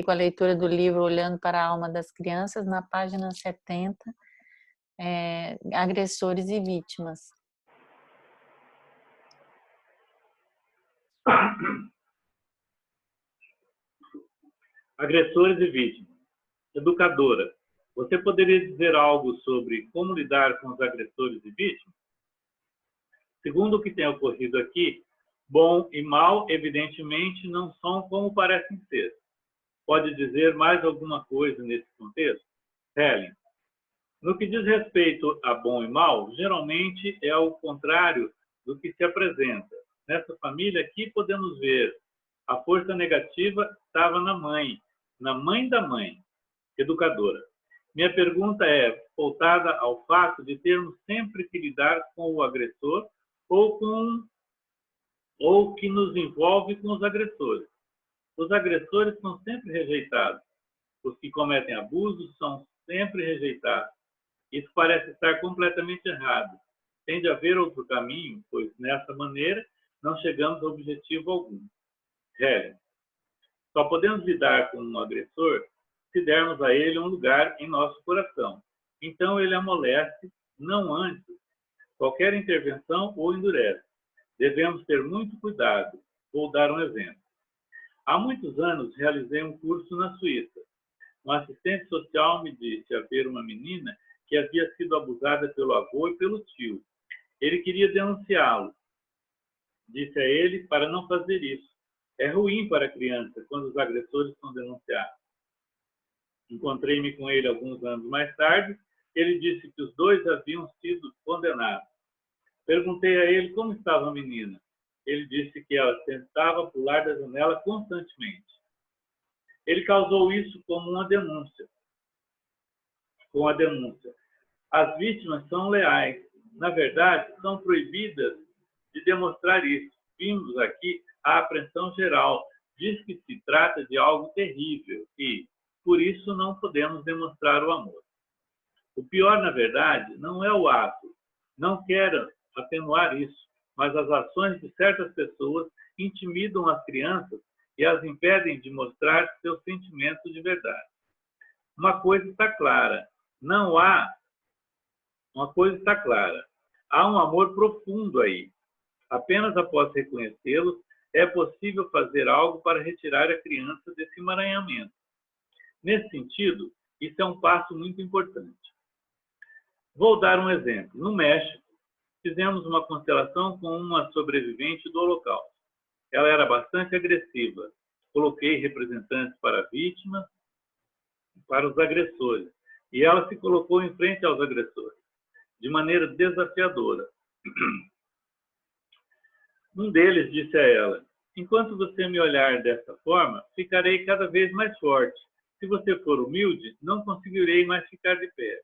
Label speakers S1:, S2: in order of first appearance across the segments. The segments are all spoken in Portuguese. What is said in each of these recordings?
S1: com a leitura do livro Olhando para a Alma das Crianças, na página 70, agressores e vítimas.
S2: Agressores e vítimas. Educadora, você poderia dizer algo sobre como lidar com os agressores e vítimas? Segundo o que tem ocorrido aqui, bom e mal, evidentemente, não são como parecem ser. Pode dizer mais alguma coisa nesse contexto? Helen, no que diz respeito a bom e mal, geralmente é o contrário do que se apresenta. Nessa família aqui podemos ver a força negativa estava na mãe da mãe, educadora. Minha pergunta é voltada ao fato de termos sempre que lidar com o agressor ou que nos envolve com os agressores. Os agressores são sempre rejeitados. Os que cometem abusos são sempre rejeitados. Isso parece estar completamente errado. Tem de haver outro caminho, pois nessa maneira não chegamos a objetivo algum. Helen, só podemos lidar com um agressor se dermos a ele um lugar em nosso coração. Então ele amolece, não antes, qualquer intervenção ou endurece. Devemos ter muito cuidado. Vou dar um exemplo. Há muitos anos realizei um curso na Suíça. Um assistente social me disse haver uma menina que havia sido abusada pelo avô e pelo tio. Ele queria denunciá-lo. Disse a ele para não fazer isso. É ruim para a criança quando os agressores são denunciados. Encontrei-me com ele alguns anos mais tarde. Ele disse que os dois haviam sido condenados. Perguntei a ele como estava a menina. Ele disse que ela tentava pular da janela constantemente. Ele causou isso como uma denúncia. Com a denúncia. As vítimas são leais. Na verdade, são proibidas de demonstrar isso. Vimos aqui a apreensão geral. Diz que se trata de algo terrível e, por isso, não podemos demonstrar o amor. O pior, na verdade, não é o ato. Não quero atenuar isso, mas as ações de certas pessoas intimidam as crianças e as impedem de mostrar seus sentimentos de verdade. Uma coisa está clara. Há um amor profundo aí. Apenas após reconhecê-los, é possível fazer algo para retirar a criança desse emaranhamento. Nesse sentido, isso é um passo muito importante. Vou dar um exemplo. No México, fizemos uma constelação com uma sobrevivente do Holocausto. Ela era bastante agressiva. Coloquei representantes para a vítima, para os agressores. E ela se colocou em frente aos agressores, de maneira desafiadora. Um deles disse a ela: enquanto você me olhar dessa forma, ficarei cada vez mais forte. Se você for humilde, não conseguirei mais ficar de pé.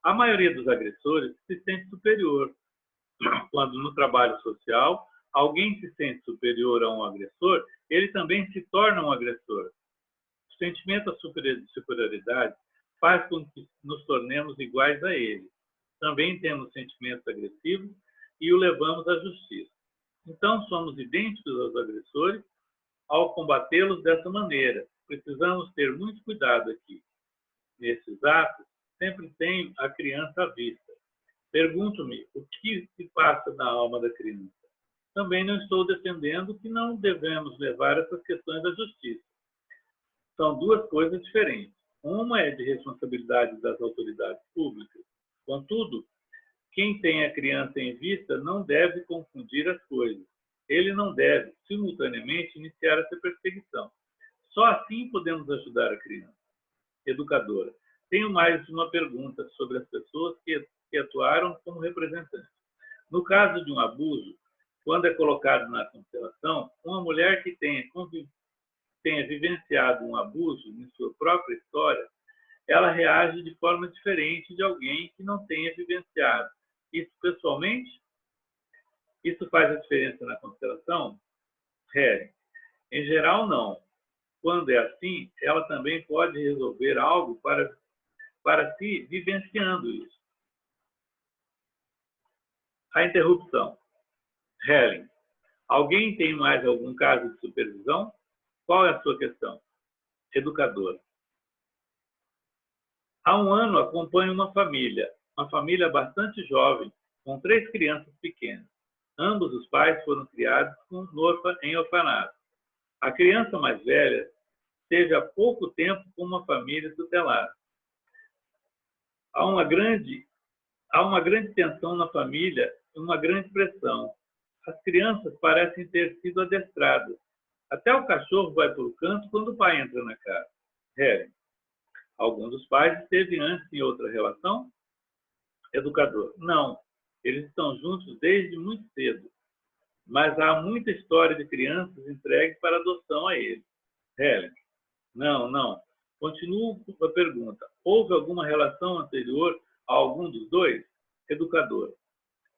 S2: A maioria dos agressores se sente superior. Quando no trabalho social, alguém se sente superior a um agressor, ele também se torna um agressor. O sentimento de superioridade faz com que nos tornemos iguais a ele. Também temos sentimentos agressivos e o levamos à justiça. Então, somos idênticos aos agressores ao combatê-los dessa maneira. Precisamos ter muito cuidado aqui. Nesses atos, sempre tenho a criança à vista. Pergunto-me o que se passa na alma da criança. Também não estou defendendo que não devemos levar essas questões à justiça. São duas coisas diferentes. Uma é de responsabilidade das autoridades públicas. Contudo, quem tem a criança em vista não deve confundir as coisas. Ele não deve, simultaneamente, iniciar essa perseguição. Só assim podemos ajudar a criança. Educadora, tenho mais uma pergunta sobre as pessoas que atuaram como representantes. No caso de um abuso, quando é colocado na constelação, uma mulher que tenha vivenciado um abuso em sua própria história, ela reage de forma diferente de alguém que não tenha vivenciado. Isso pessoalmente? Isso faz a diferença na constelação? Em geral, não. Quando é assim, ela também pode resolver algo para si vivenciando isso. A interrupção. Helen, alguém tem mais algum caso de supervisão? Qual é a sua questão? Educadora. Há um ano acompanho uma família bastante jovem, com 3 crianças pequenas. Ambos os pais foram criados em orfanato. A criança mais velha esteve há pouco tempo com uma família tutelada. Há uma grande tensão na família e uma grande pressão. As crianças parecem ter sido adestradas. Até o cachorro vai para o canto quando o pai entra na casa. Helen. Algum dos pais esteve antes em outra relação? Educador. Não. Eles estão juntos desde muito cedo. Mas há muita história de crianças entregues para adoção a eles. Helen. Não. Continuo com a pergunta. Houve alguma relação anterior a algum dos dois? Educador.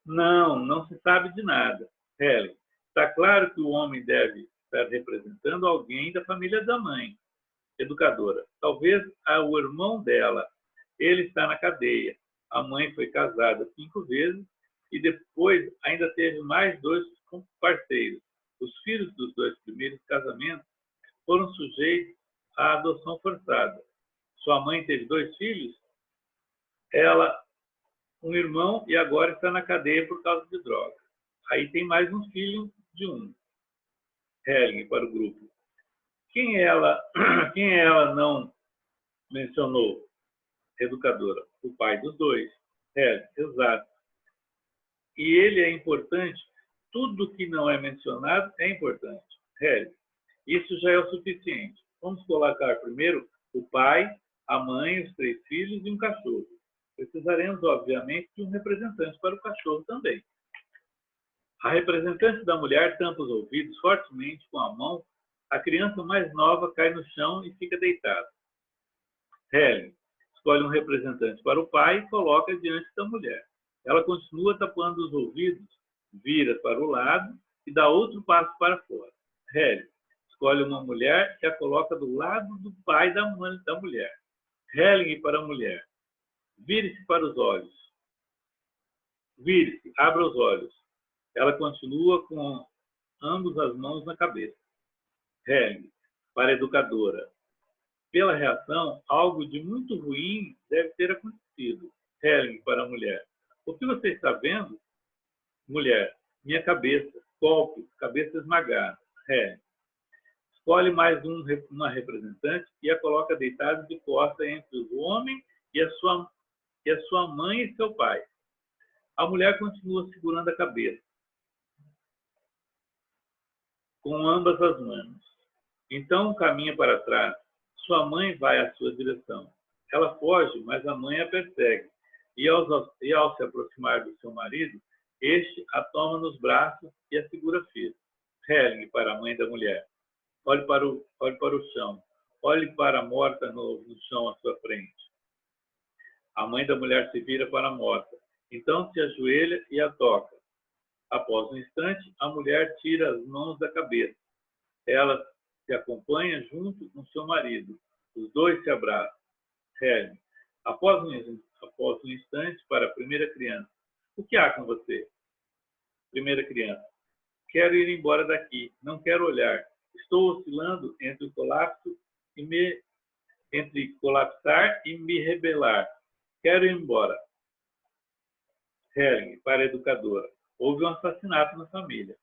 S2: Não se sabe de nada. Helen. Está claro que o homem deve estar representando alguém da família da mãe. Educadora. Talvez o irmão dela. Ele está na cadeia. A mãe foi casada 5 vezes e depois ainda teve mais 2 parceiros. Os filhos dos 2 primeiros casamentos foram sujeitos à adoção forçada. Sua mãe teve 2 filhos, ela um irmão e agora está na cadeia por causa de droga. Aí tem mais um filho de um. Helen para o grupo. Quem ela não mencionou? Educadora. O pai dos 2. Helen. Exato. E ele é importante. Tudo que não é mencionado é importante. Helen. Isso já é o suficiente. Vamos colocar primeiro o pai, a mãe, os 3 filhos e um cachorro. Precisaremos, obviamente, de um representante para o cachorro também. A representante da mulher tampa os ouvidos fortemente com a mão. A criança mais nova cai no chão e fica deitada. Helen escolhe um representante para o pai e coloca diante da mulher. Ela continua tapando os ouvidos, vira para o lado e dá outro passo para fora. Helen escolhe uma mulher e a coloca do lado do pai da mulher. Helen para a mulher. Vire-se para os olhos. Vire-se, abra os olhos. Ela continua com ambas as mãos na cabeça. Helen para a educadora. Pela reação, algo de muito ruim deve ter acontecido. Helen para a mulher. O que você está vendo? Mulher. Minha cabeça. Golpe. Cabeça esmagada. Helen. Escolhe mais uma representante e a coloca deitada de costas entre o homem e a sua mãe e seu pai. A mulher continua segurando a cabeça com ambas as mãos. Então caminha para trás. Sua mãe vai à sua direção. Ela foge, mas a mãe a persegue. E ao se aproximar do seu marido, este a toma nos braços e a segura firme. Helen para a mãe da mulher. Olhe para o chão. Olhe para a morta no chão à sua frente. A mãe da mulher se vira para a morta. Então se ajoelha e a toca. Após um instante, a mulher tira as mãos da cabeça. Ela se acompanha junto com seu marido. Os 2 se abraçam. Helen. Após um instante, para a primeira criança. O que há com você? Primeira criança. Quero ir embora daqui. Não quero olhar. Estou oscilando entre colapsar e me rebelar. Quero ir embora. Helen, para a educadora. Houve um assassinato na família.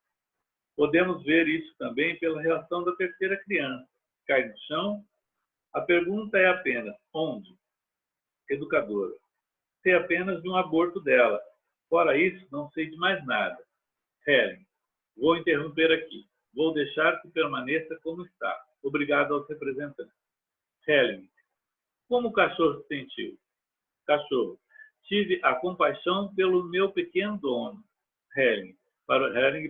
S2: Podemos ver isso também pela reação da terceira criança. Cai no chão. A pergunta é apenas, onde? Educadora. Sei apenas de um aborto dela. Fora isso, não sei de mais nada. Helen. Vou interromper aqui. Vou deixar que permaneça como está. Obrigado aos representantes. Helen. Como o cachorro se sentiu? Cachorro. Tive a compaixão pelo meu pequeno dono. Helen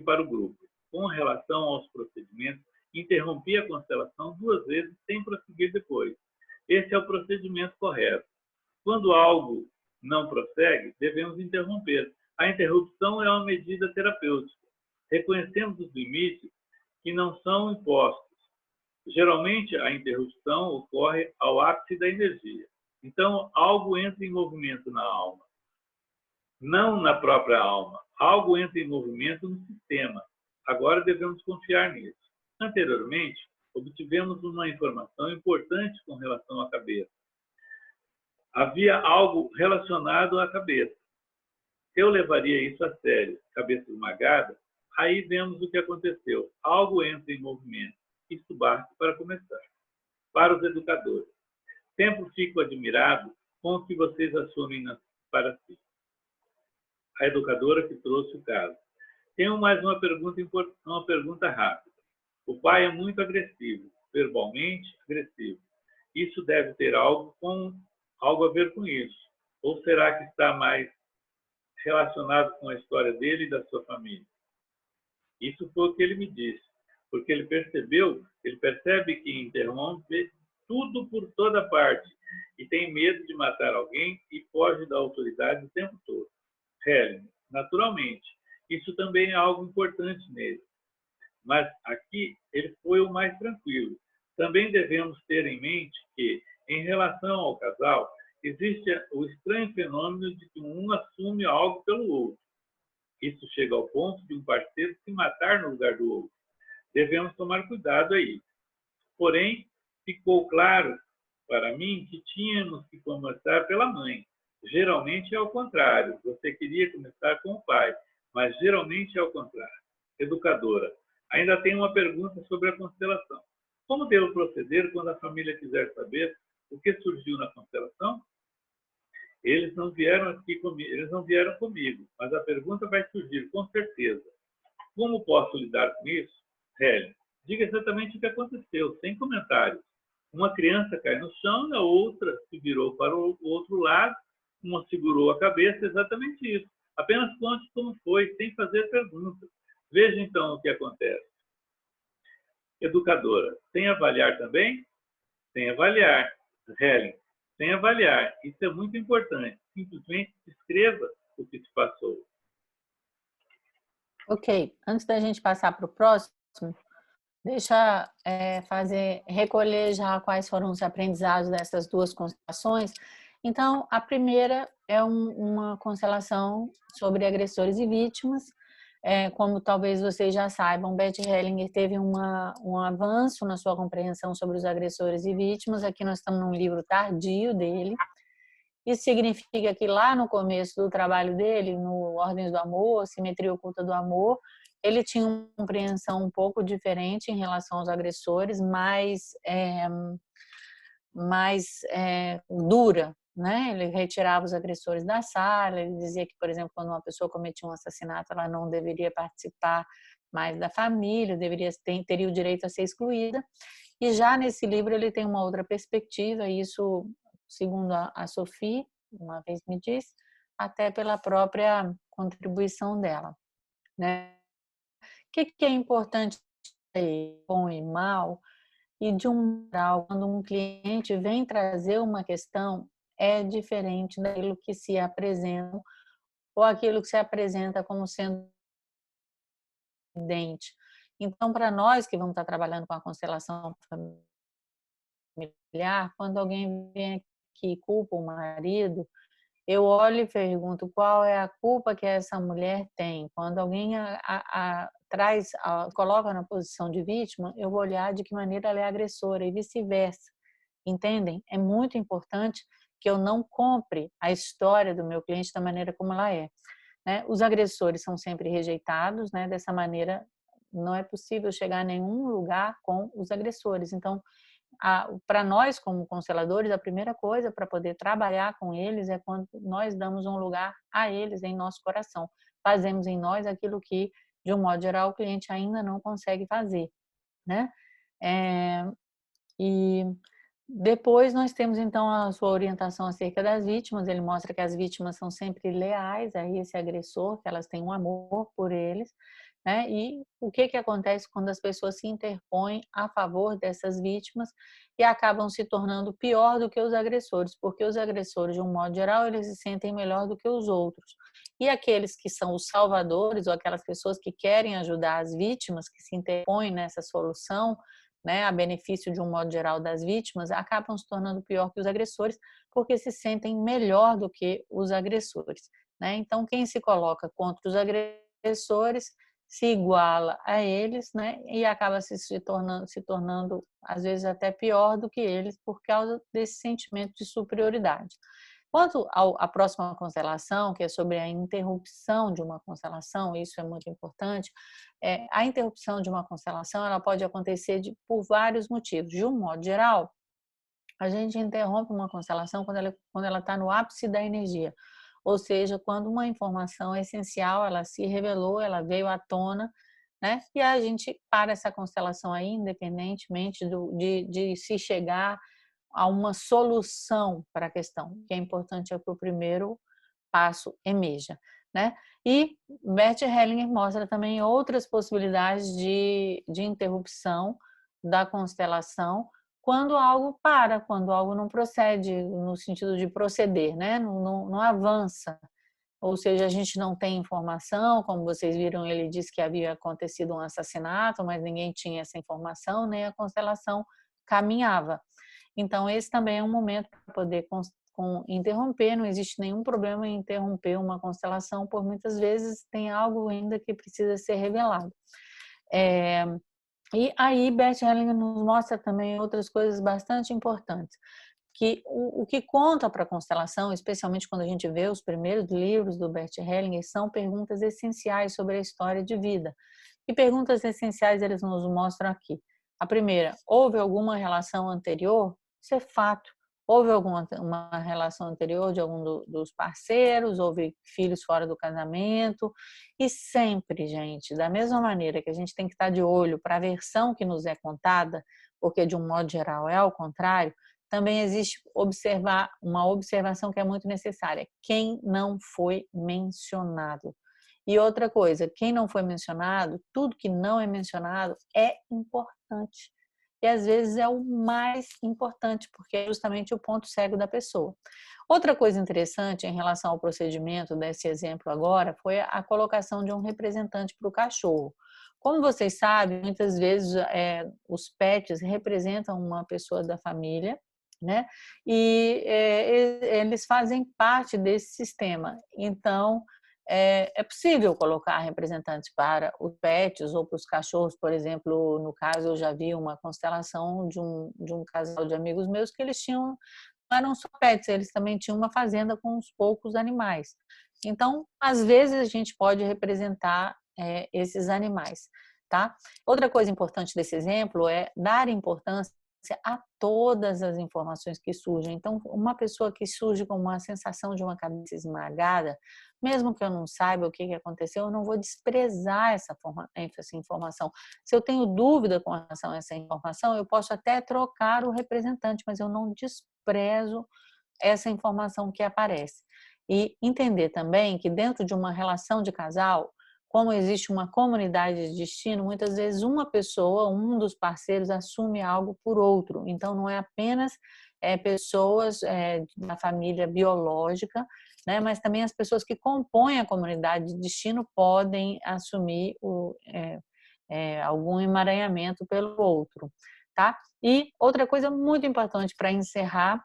S2: para o grupo. Com relação aos procedimentos, interrompi a constelação 2 vezes sem prosseguir depois. Esse é o procedimento correto. Quando algo não prossegue, devemos interromper. A interrupção é uma medida terapêutica. Reconhecemos os limites que não são impostos. Geralmente, a interrupção ocorre ao ápice da energia. Então, algo entra em movimento na alma. Não na própria alma. Algo entra em movimento no sistema. Agora devemos confiar nisso. Anteriormente, obtivemos uma informação importante com relação à cabeça. Havia algo relacionado à cabeça. Eu levaria isso a sério, cabeça esmagada. Aí vemos o que aconteceu. Algo entra em movimento. Isso basta para começar. Para os educadores, sempre fico admirado com o que vocês assumem para si. A educadora que trouxe o caso. Tenho mais uma pergunta rápida. O pai é muito agressivo, verbalmente agressivo. Isso deve ter algo a ver com isso? Ou será que está mais relacionado com a história dele e da sua família? Isso foi o que ele me disse, porque ele percebe que interrompe tudo por toda parte e tem medo de matar alguém e foge da autoridade o tempo todo. Helen, naturalmente, isso também é algo importante nele. Mas aqui ele foi o mais tranquilo. Também devemos ter em mente que, em relação ao casal, existe o estranho fenômeno de que um assume algo pelo outro. Isso chega ao ponto de um parceiro se matar no lugar do outro. Devemos tomar cuidado aí. Porém, ficou claro para mim que tínhamos que começar pela mãe. Geralmente é ao contrário. Você queria começar com o pai, mas geralmente é ao contrário. Educadora, ainda tem uma pergunta sobre a constelação. Como devo proceder quando a família quiser saber o que surgiu na constelação? Eles não vieram comigo, mas a pergunta vai surgir com certeza. Como posso lidar com isso? Helen, diga exatamente o que aconteceu, sem comentários. Uma criança cai no chão e a outra se virou para o outro lado, uma segurou a cabeça, exatamente isso. Apenas conte como foi, sem fazer perguntas. Veja então o que acontece. Educadora, sem avaliar também? Sem avaliar. Helen, sem avaliar. Isso é muito importante. Simplesmente escreva o que se passou.
S1: Ok, antes da gente passar para o próximo, deixa recolher já quais foram os aprendizados dessas duas constelações. Então, a primeira é uma constelação sobre agressores e vítimas. Como talvez vocês já saibam, Bert Hellinger teve um avanço na sua compreensão sobre os agressores e vítimas. Aqui nós estamos num livro tardio dele. Isso significa que lá no começo do trabalho dele, no Ordens do Amor, Simetria Oculta do Amor, ele tinha uma compreensão um pouco diferente em relação aos agressores, mais dura, né? Ele retirava os agressores da sala, ele dizia que, por exemplo, quando uma pessoa cometia um assassinato, ela não deveria participar mais da família, teria o direito a ser excluída. E já nesse livro ele tem uma outra perspectiva, e isso, segundo a Sophie, uma vez me disse, até pela própria contribuição dela, né? O que é importante bom e mal? E de um modo, quando um cliente vem trazer uma questão, é diferente daquilo que se apresenta ou aquilo que se apresenta como sendo evidente. Então, para nós que vamos estar trabalhando com a constelação familiar, quando alguém vem aqui e culpa o marido, eu olho e pergunto qual é a culpa que essa mulher tem. Quando alguém coloca na posição de vítima, eu vou olhar de que maneira ela é agressora e vice-versa. Entendem? É muito importante que eu não compre a história do meu cliente da maneira como ela é. Né? Os agressores são sempre rejeitados, né? Dessa maneira não é possível chegar a nenhum lugar com os agressores. Então, para nós como consteladores, a primeira coisa para poder trabalhar com eles é quando nós damos um lugar a eles em nosso coração. Fazemos em nós aquilo que, de um modo geral, o cliente ainda não consegue fazer, né? E depois nós temos então a sua orientação acerca das vítimas. Ele mostra que as vítimas são sempre leais a esse agressor, que elas têm um amor por eles, né? E o que acontece quando as pessoas se interpõem a favor dessas vítimas e acabam se tornando pior do que os agressores, porque os agressores, de um modo geral, eles se sentem melhor do que os outros. E aqueles que são os salvadores, ou aquelas pessoas que querem ajudar as vítimas, que se interpõem nessa solução, né, a benefício de um modo geral das vítimas, acabam se tornando pior que os agressores, porque se sentem melhor do que os agressores, né? Então, quem se coloca contra os agressores se iguala a eles, né? E acaba se tornando, às vezes, até pior do que eles por causa desse sentimento de superioridade. Quanto à próxima constelação, que é sobre a interrupção de uma constelação, isso é muito importante, a interrupção de uma constelação ela pode acontecer por vários motivos. De um modo geral, a gente interrompe uma constelação quando ela está no ápice da energia, ou seja, quando uma informação essencial ela se revelou, ela veio à tona, né? E a gente para essa constelação aí, independentemente de se chegar a uma solução para a questão. O que é importante é que o primeiro passo emerja, né? E Bert Hellinger mostra também outras possibilidades de interrupção da constelação quando algo para, quando algo não procede, no sentido de proceder, né? Não avança. Ou seja, a gente não tem informação, como vocês viram, ele disse que havia acontecido um assassinato, mas ninguém tinha essa informação, nem a constelação caminhava. Então, esse também é um momento para poder interromper, não existe nenhum problema em interromper uma constelação, por muitas vezes tem algo ainda que precisa ser revelado. E aí, Bert Hellinger nos mostra também outras coisas bastante importantes, que o que conta para a constelação, especialmente quando a gente vê os primeiros livros do Bert Hellinger, são perguntas essenciais sobre a história de vida. E perguntas essenciais eles nos mostram aqui. A primeira, houve alguma relação anterior? Isso é fato. Houve uma relação anterior de algum dos parceiros? Houve filhos fora do casamento? E sempre, gente, da mesma maneira que a gente tem que estar de olho para a versão que nos é contada, porque de um modo geral é ao contrário, também existe uma observação que é muito necessária. Quem não foi mencionado? E outra coisa, quem não foi mencionado, tudo que não é mencionado é importante. E às vezes é o mais importante, porque é justamente o ponto cego da pessoa. Outra coisa interessante em relação ao procedimento desse exemplo agora foi a colocação de um representante para o cachorro. Como vocês sabem, muitas vezes os pets representam uma pessoa da família, né? E eles fazem parte desse sistema. Então, é possível colocar representantes para os pets ou para os cachorros, por exemplo, no caso eu já vi uma constelação de um casal de amigos meus que eles tinham, não eram só pets, eles também tinham uma fazenda com uns poucos animais. Então, às vezes a gente pode representar esses animais, tá? Outra coisa importante desse exemplo é dar importância a todas as informações que surgem. Então, uma pessoa que surge com uma sensação de uma cabeça esmagada, mesmo que eu não saiba o que aconteceu, eu não vou desprezar essa informação. Se eu tenho dúvida com relação a essa informação, eu posso até trocar o representante, mas eu não desprezo essa informação que aparece. E entender também que dentro de uma relação de casal, como existe uma comunidade de destino, muitas vezes uma pessoa, um dos parceiros assume algo por outro. Então, não é apenas pessoas da família biológica, né, mas também as pessoas que compõem a comunidade de destino podem assumir algum emaranhamento pelo outro. Tá? E outra coisa muito importante para encerrar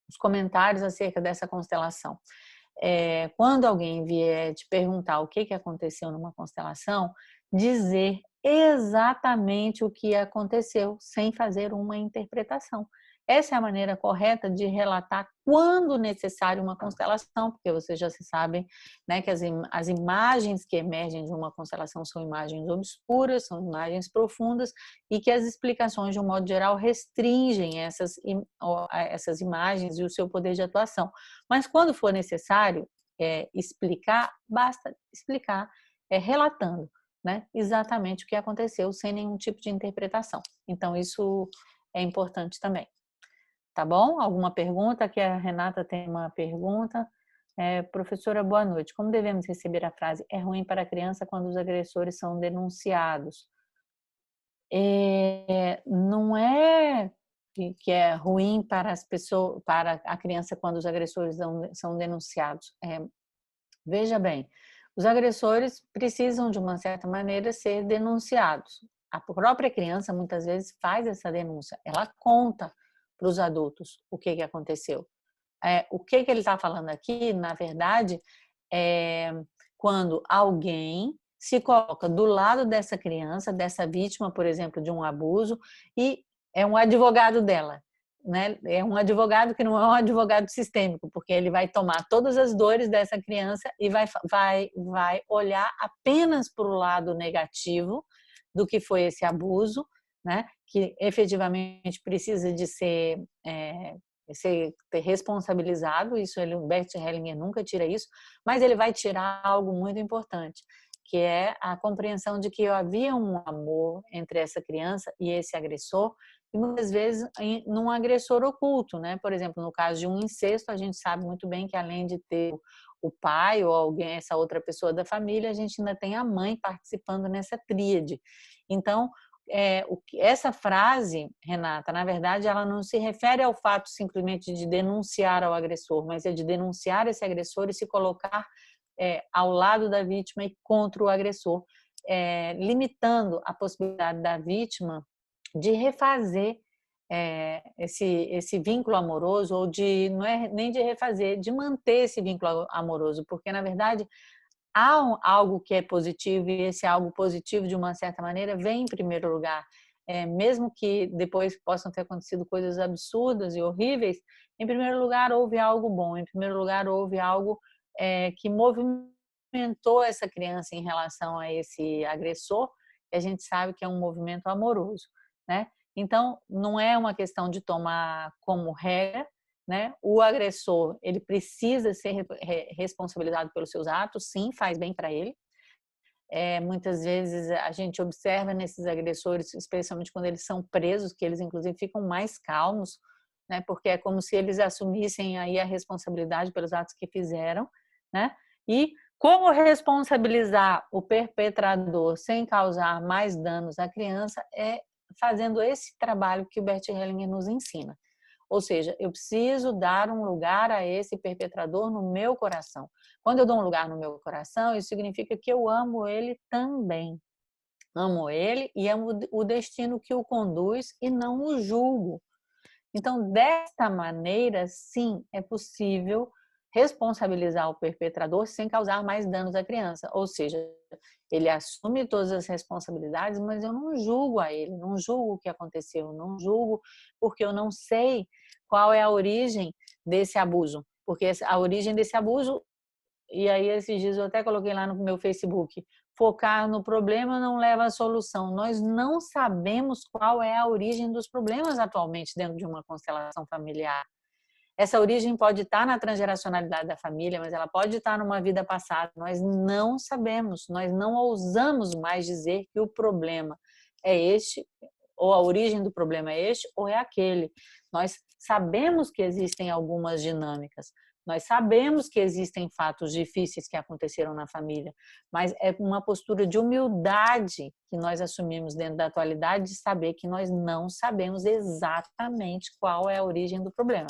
S1: os comentários acerca dessa constelação. Quando alguém vier te perguntar o que aconteceu numa constelação, dizer exatamente o que aconteceu, sem fazer uma interpretação. Essa é a maneira correta de relatar quando necessário uma constelação, porque vocês já sabem, né, que as imagens que emergem de uma constelação são imagens obscuras, são imagens profundas e que as explicações, de um modo geral, restringem essas imagens e o seu poder de atuação. Mas quando for necessário explicar, basta explicar relatando, né, exatamente o que aconteceu, sem nenhum tipo de interpretação. Então, isso é importante também. Tá bom? Alguma pergunta? Aqui a Renata tem uma pergunta. Professora, boa noite. Como devemos receber a frase "é ruim para a criança quando os agressores são denunciados"? Não é que é ruim para as pessoas, para a criança quando os agressores são denunciados. Veja bem, os agressores precisam de uma certa maneira ser denunciados. A própria criança muitas vezes faz essa denúncia. Ela conta para os adultos o que aconteceu. O que ele está falando aqui, na verdade, é quando alguém se coloca do lado dessa criança, dessa vítima, por exemplo, de um abuso, e é um advogado dela, né? É um advogado que não é um advogado sistêmico, porque ele vai tomar todas as dores dessa criança e vai olhar apenas para o lado negativo do que foi esse abuso, né? Que efetivamente precisa de ser responsabilizado. Isso o Bert Hellinger nunca tira isso, mas ele vai tirar algo muito importante, que é a compreensão de que havia um amor entre essa criança e esse agressor, e muitas vezes num agressor oculto, né? Por exemplo, no caso de um incesto, a gente sabe muito bem que além de ter o pai ou alguém, essa outra pessoa da família, a gente ainda tem a mãe participando nessa tríade. Então, essa frase, Renata, na verdade, ela não se refere ao fato simplesmente de denunciar ao agressor, mas é de denunciar esse agressor e se colocar ao lado da vítima e contra o agressor, limitando a possibilidade da vítima de refazer esse vínculo amoroso, ou de, não é nem de refazer, de manter esse vínculo amoroso, porque, na verdade, há algo que é positivo, e esse algo positivo, de uma certa maneira, vem em primeiro lugar. Mesmo que depois possam ter acontecido coisas absurdas e horríveis, em primeiro lugar houve algo bom, em primeiro lugar houve algo que movimentou essa criança em relação a esse agressor, que a gente sabe que é um movimento amoroso, né? Então, não é uma questão de tomar como regra, né? O agressor, ele precisa ser responsabilizado pelos seus atos, sim, faz bem para ele. Muitas vezes a gente observa nesses agressores, especialmente quando eles são presos, que eles inclusive ficam mais calmos, né? Porque é como se eles assumissem aí a responsabilidade pelos atos que fizeram, né? E como responsabilizar o perpetrador sem causar mais danos à criança é fazendo esse trabalho que o Bert Hellinger nos ensina. Ou seja, eu preciso dar um lugar a esse perpetrador no meu coração. Quando eu dou um lugar no meu coração, isso significa que eu amo ele também. Amo ele e amo o destino que o conduz e não o julgo. Então, desta maneira, sim, é possível responsabilizar o perpetrador sem causar mais danos à criança. Ou seja, ele assume todas as responsabilidades, mas eu não julgo a ele, não julgo o que aconteceu, não julgo porque eu não sei qual é a origem desse abuso. Porque a origem desse abuso, e aí esses dias eu até coloquei lá no meu Facebook, focar no problema não leva à solução. Nós não sabemos qual é a origem dos problemas atualmente dentro de uma constelação familiar. Essa origem pode estar na transgeracionalidade da família, mas ela pode estar numa vida passada. Nós não sabemos, nós não ousamos mais dizer que o problema é este, ou a origem do problema é este, ou é aquele. Nós sabemos que existem algumas dinâmicas, nós sabemos que existem fatos difíceis que aconteceram na família, mas é uma postura de humildade que nós assumimos dentro da atualidade, de saber que nós não sabemos exatamente qual é a origem do problema.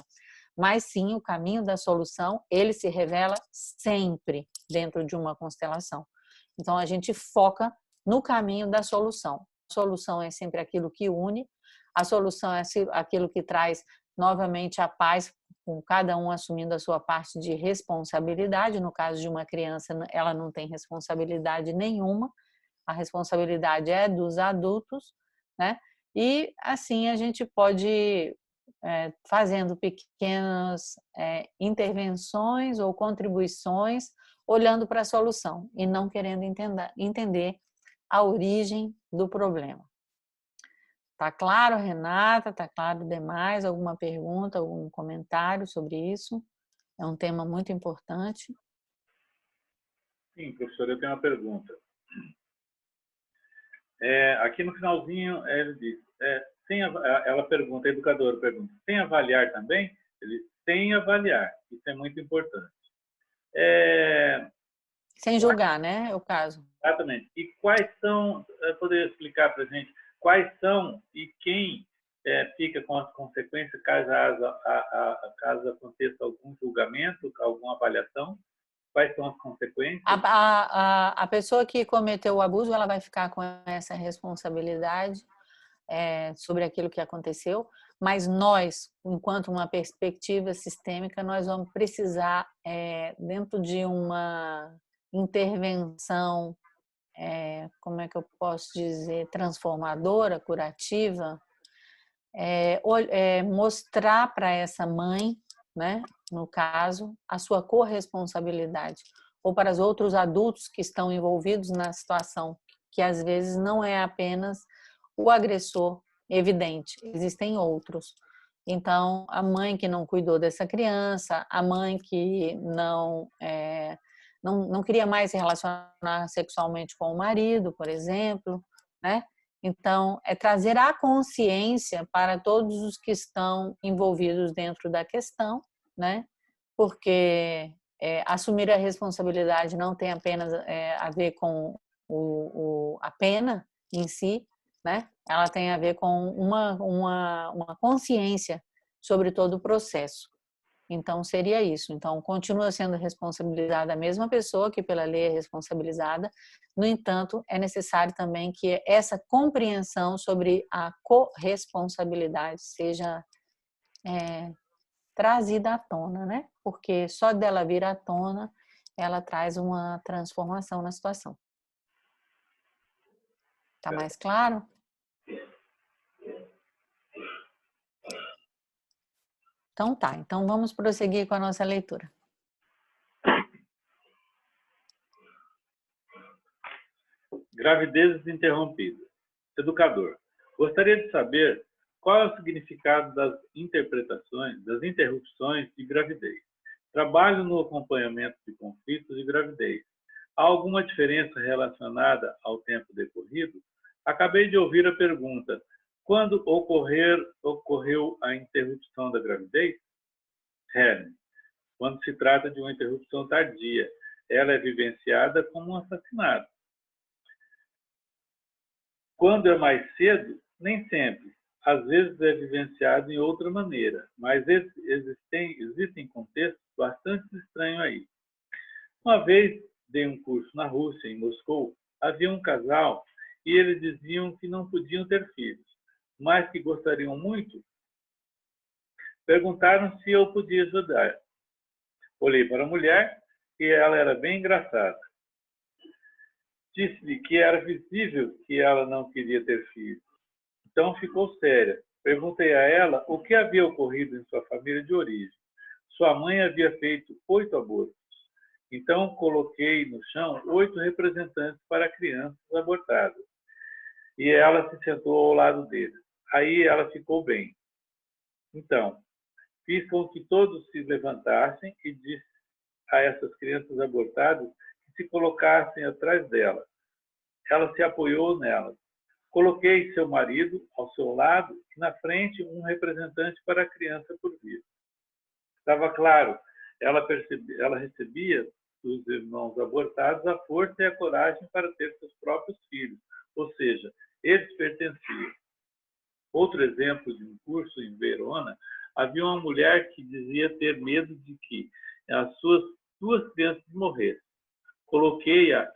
S1: Mas sim, o caminho da solução, ele se revela sempre dentro de uma constelação. Então, a gente foca no caminho da solução. A solução é sempre aquilo que une, a solução é aquilo que traz novamente a paz, com cada um assumindo a sua parte de responsabilidade. No caso de uma criança, ela não tem responsabilidade nenhuma, a responsabilidade é dos adultos, né? E assim a gente pode fazendo pequenas intervenções ou contribuições, olhando para a solução e não querendo entender a origem do problema. Tá claro, Renata? Tá claro demais? Alguma pergunta, algum comentário sobre isso? É um tema muito importante.
S2: Sim, professor, eu tenho uma pergunta. Aqui no finalzinho, ele diz, ela pergunta, a educadora pergunta, sem avaliar também? Ele diz, sem avaliar, isso é muito importante.
S1: Sem julgar, né? É o caso.
S2: Exatamente. E quais são, poderia explicar para a gente, quais são e quem fica com as consequências caso aconteça algum julgamento, alguma avaliação? Quais são as consequências?
S1: A pessoa que cometeu o abuso, ela vai ficar com essa responsabilidade sobre aquilo que aconteceu, mas nós, enquanto uma perspectiva sistêmica, nós vamos precisar, dentro de uma intervenção como é que eu posso dizer, transformadora, curativa, mostrar para essa mãe, né, no caso, a sua corresponsabilidade, ou para os outros adultos que estão envolvidos na situação, que às vezes não é apenas o agressor evidente, existem outros. Então, a mãe que não cuidou dessa criança, a mãe que não queria mais se relacionar sexualmente com o marido, por exemplo, né? Então, é trazer a consciência para todos os que estão envolvidos dentro da questão, né? Porque assumir a responsabilidade não tem apenas a ver com a pena em si, né? Ela tem a ver com uma consciência sobre todo o processo. Então, seria isso. Então, continua sendo responsabilizada a mesma pessoa que pela lei é responsabilizada. No entanto, é necessário também que essa compreensão sobre a corresponsabilidade seja trazida à tona, né? Porque só dela vir à tona, ela traz uma transformação na situação. Tá mais claro? Então tá, então vamos prosseguir com a nossa leitura.
S2: Gravidezes interrompidas. Educador, gostaria de saber qual é o significado das interpretações, das interrupções de gravidez. Trabalho no acompanhamento de conflitos de gravidez. Há alguma diferença relacionada ao tempo decorrido? Acabei de ouvir a pergunta: quando ocorreu a interrupção da gravidez? Helen, quando se trata de uma interrupção tardia, ela é vivenciada como um assassinato. Quando é mais cedo, nem sempre. Às vezes é vivenciado em outra maneira, mas existem contextos bastante estranhos aí. Uma vez dei um curso na Rússia, em Moscou, havia um casal e eles diziam que não podiam ter filhos, mas que gostariam muito. Perguntaram se eu podia ajudar. Olhei para a mulher e ela era bem engraçada. Disse-lhe que era visível que ela não queria ter filhos. Então ficou séria. Perguntei a ela o que havia ocorrido em sua família de origem. Sua mãe havia feito 8 abortos. Então coloquei no chão 8 representantes para crianças abortadas. E ela se sentou ao lado deles. Aí ela ficou bem. Então, fiz com que todos se levantassem e disse a essas crianças abortadas que se colocassem atrás dela. Ela se apoiou nelas. Coloquei seu marido ao seu lado e na frente um representante para a criança por vir. Estava claro, ela recebia dos irmãos abortados a força e a coragem para ter seus próprios filhos, ou seja, eles pertenciam. Outro exemplo de um curso em Verona, havia uma mulher que dizia ter medo de que as suas 2 crianças morressem. Coloquei-a,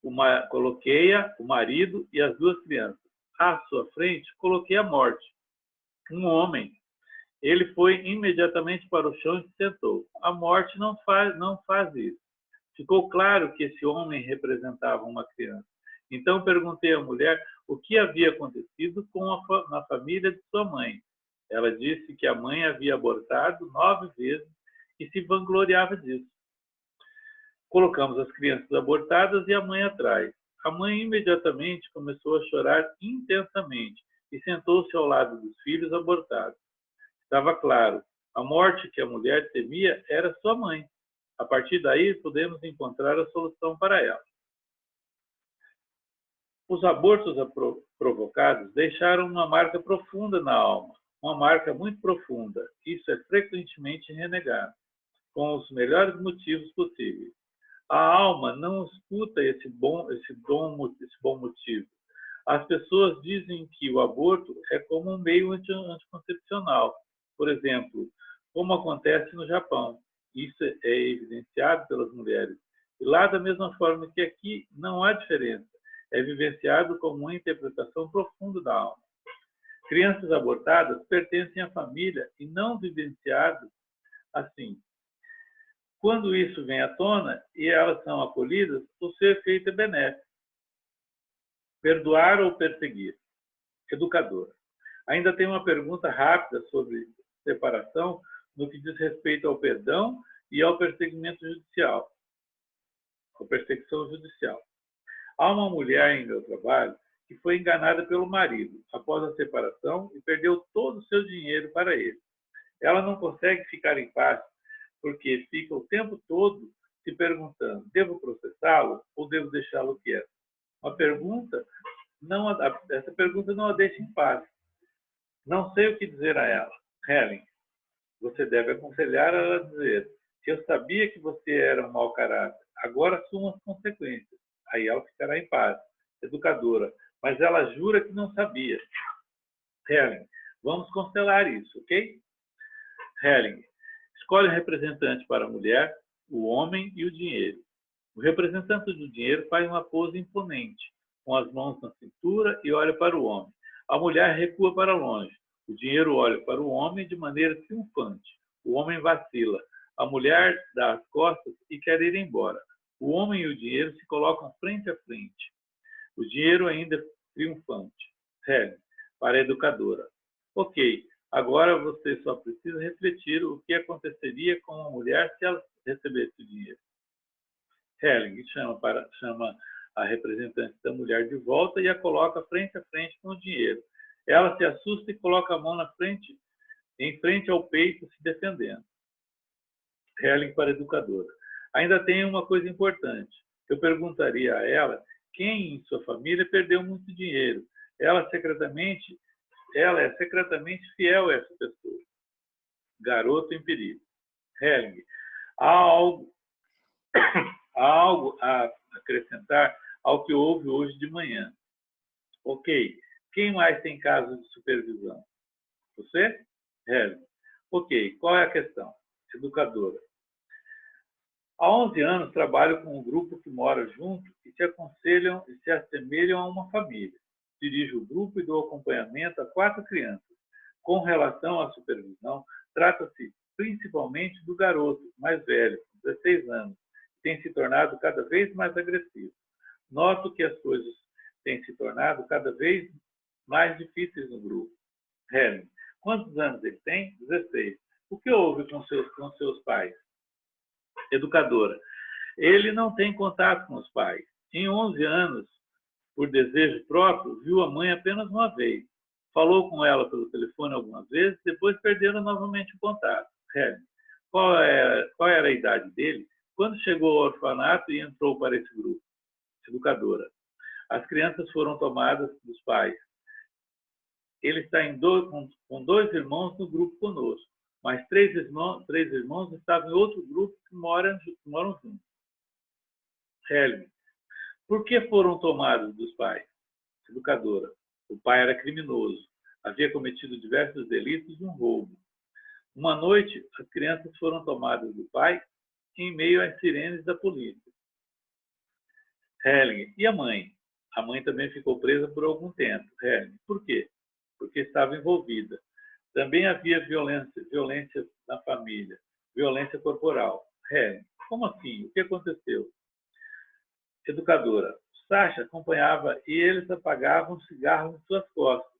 S2: o marido e as 2 crianças. À sua frente, coloquei a morte. Um homem. Ele foi imediatamente para o chão e se sentou. A morte não faz isso. Ficou claro que esse homem representava uma criança. Então perguntei à mulher o que havia acontecido na família de sua mãe. Ela disse que a mãe havia abortado 9 vezes e se vangloriava disso. Colocamos as crianças abortadas e a mãe atrás. A mãe imediatamente começou a chorar intensamente e sentou-se ao lado dos filhos abortados. Estava claro, a morte que a mulher temia era sua mãe. A partir daí, podemos encontrar a solução para ela. Os abortos provocados deixaram uma marca profunda na alma, uma marca muito profunda. Isso é frequentemente renegado, com os melhores motivos possíveis. A alma não escuta esse bom motivo. As pessoas dizem que o aborto é como um meio anticoncepcional, por exemplo, como acontece no Japão. Isso é evidenciado pelas mulheres. E lá, da mesma forma que aqui, não há diferença. É vivenciado como uma interpretação profunda da alma. Crianças abortadas pertencem à família e não vivenciadas assim. Quando isso vem à tona e elas são acolhidas, o seu efeito é benéfico. Perdoar ou perseguir? Educadora. Ainda tem uma pergunta rápida sobre separação no que diz respeito ao perdão e ao perseguimento judicial. A perseguição judicial. Há uma mulher em meu trabalho que foi enganada pelo marido após a separação e perdeu todo o seu dinheiro para ele. Ela não consegue ficar em paz porque fica o tempo todo se perguntando: devo processá-lo ou devo deixá-lo quieto? Essa pergunta não a deixa em paz. Não sei o que dizer a ela. Helen, você deve aconselhar ela a dizer: eu sabia que você era um mau caráter, agora assuma as consequências. Aí ela ficará em paz. Educadora, mas ela jura que não sabia. Helen, vamos constelar isso, ok? Helen, escolhe um representante para a mulher, o homem e o dinheiro. O representante do dinheiro faz uma pose imponente, com as mãos na cintura e olha para o homem. A mulher recua para longe. O dinheiro olha para o homem de maneira triunfante. O homem vacila. A mulher dá as costas e quer ir embora. O homem e o dinheiro se colocam frente a frente. O dinheiro ainda é triunfante. Helen, para a educadora. Ok, agora você só precisa refletir o que aconteceria com a mulher se ela recebesse o dinheiro. Helen chama a representante da mulher de volta e a coloca frente a frente com o dinheiro. Ela se assusta e coloca a mão em frente ao peito, se defendendo. Helen para a educadora. Ainda tem uma coisa importante. Eu perguntaria a ela quem em sua família perdeu muito dinheiro. Ela é secretamente fiel a essa pessoa. Garoto em perigo. Helen, há algo a acrescentar ao que houve hoje de manhã. Ok. Quem mais tem caso de supervisão? Você? Helen. Ok. Qual é a questão? Educadora. Há 11 anos trabalho com um grupo que mora junto e se aconselham e se assemelham a uma família. Dirijo o grupo e dou acompanhamento a 4 crianças. Com relação à supervisão, trata-se principalmente do garoto mais velho, 16 anos, que tem se tornado cada vez mais agressivo. Noto que as coisas têm se tornado cada vez mais difíceis no grupo. Helen, quantos anos ele tem? 16. O que houve com seus pais? Educadora, ele não tem contato com os pais. Em 11 anos, por desejo próprio, viu a mãe apenas uma vez. Falou com ela pelo telefone algumas vezes, depois perderam novamente o contato. Helen, qual era a idade dele quando chegou ao orfanato e entrou para esse grupo? Educadora, as crianças foram tomadas dos pais. Ele está com 2 irmãos no grupo conosco, mas 3 irmãos estavam em outro grupo que moram juntos. Helen, por que foram tomados dos pais? Educadora, o pai era criminoso, havia cometido diversos delitos e um roubo. Uma noite, as crianças foram tomadas do pai em meio às sirenes da polícia. Helen, e a mãe? A mãe também ficou presa por algum tempo. Helen, por quê? Porque estava envolvida. Também havia violência na família, violência corporal. Helen, como assim? O que aconteceu? Educadora, Sacha acompanhava e eles apagavam cigarros em suas costas.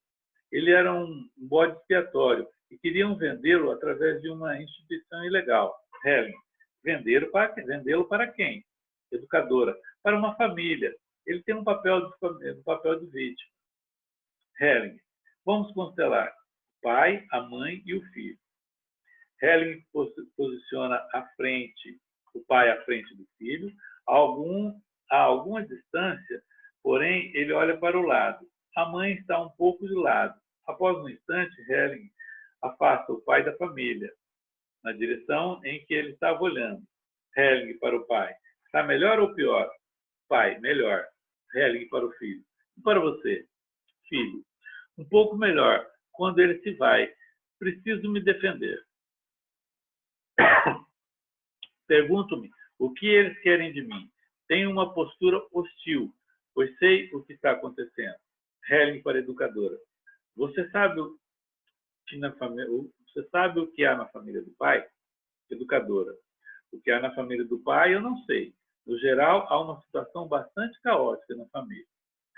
S2: Ele era um bode expiatório e queriam vendê-lo através de uma instituição ilegal. Helen, vendê-lo para quem? Educadora, para uma família. Ele tem um papel de vítima. Helen, vamos constelar o pai, a mãe e o filho. Helen posiciona o pai à frente do filho, a alguma distância, porém ele olha para o lado. A mãe está um pouco de lado. Após um instante, Helen afasta o pai da família, na direção em que ele estava olhando. Helen para o pai. Está melhor ou pior? Pai, melhor. Helen para o filho. E para você? Filho. Um pouco melhor. Quando ele se vai, preciso me defender. Pergunto-me o que eles querem de mim. Tenho uma postura hostil, pois sei o que está acontecendo. Helen para a educadora. Você sabe o que há na família do pai? Educadora. O que há na família do pai, eu não sei. No geral, há uma situação bastante caótica na família.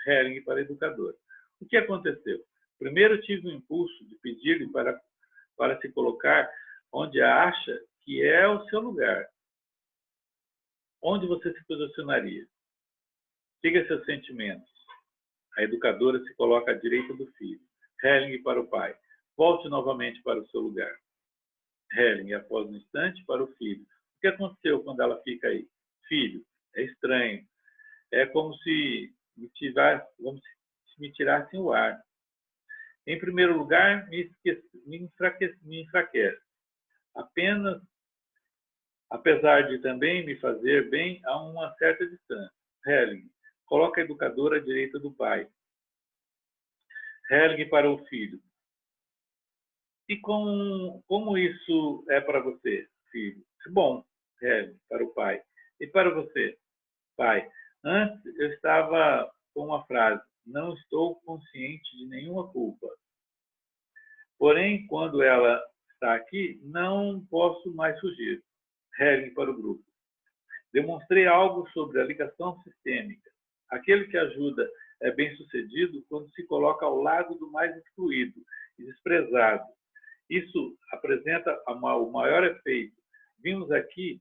S2: Hering para a educadora. O que aconteceu? Primeiro tive o impulso de pedir-lhe para se colocar onde acha que é o seu lugar. Onde você se posicionaria? Siga seus sentimentos. A educadora se coloca à direita do filho. Hering para o pai. Volte novamente para o seu lugar. Helen, após um instante, para o filho. O que aconteceu quando ela fica aí? Filho, é estranho. É como se me tirassem o ar. Em primeiro lugar, me enfraquece. Apenas, apesar de também me fazer bem a uma certa distância. Helen, coloca a educadora à direita do pai. Helen para o filho. E como isso é para você, filho? Bom, para o pai. E para você, pai? Antes eu estava com uma frase, não estou consciente de nenhuma culpa. Porém, quando ela está aqui, não posso mais fugir. Helen para o grupo. Demonstrei algo sobre a ligação sistêmica. Aquele que ajuda é bem-sucedido quando se coloca ao lado do mais excluído e desprezado. Isso apresenta o maior efeito. Vimos aqui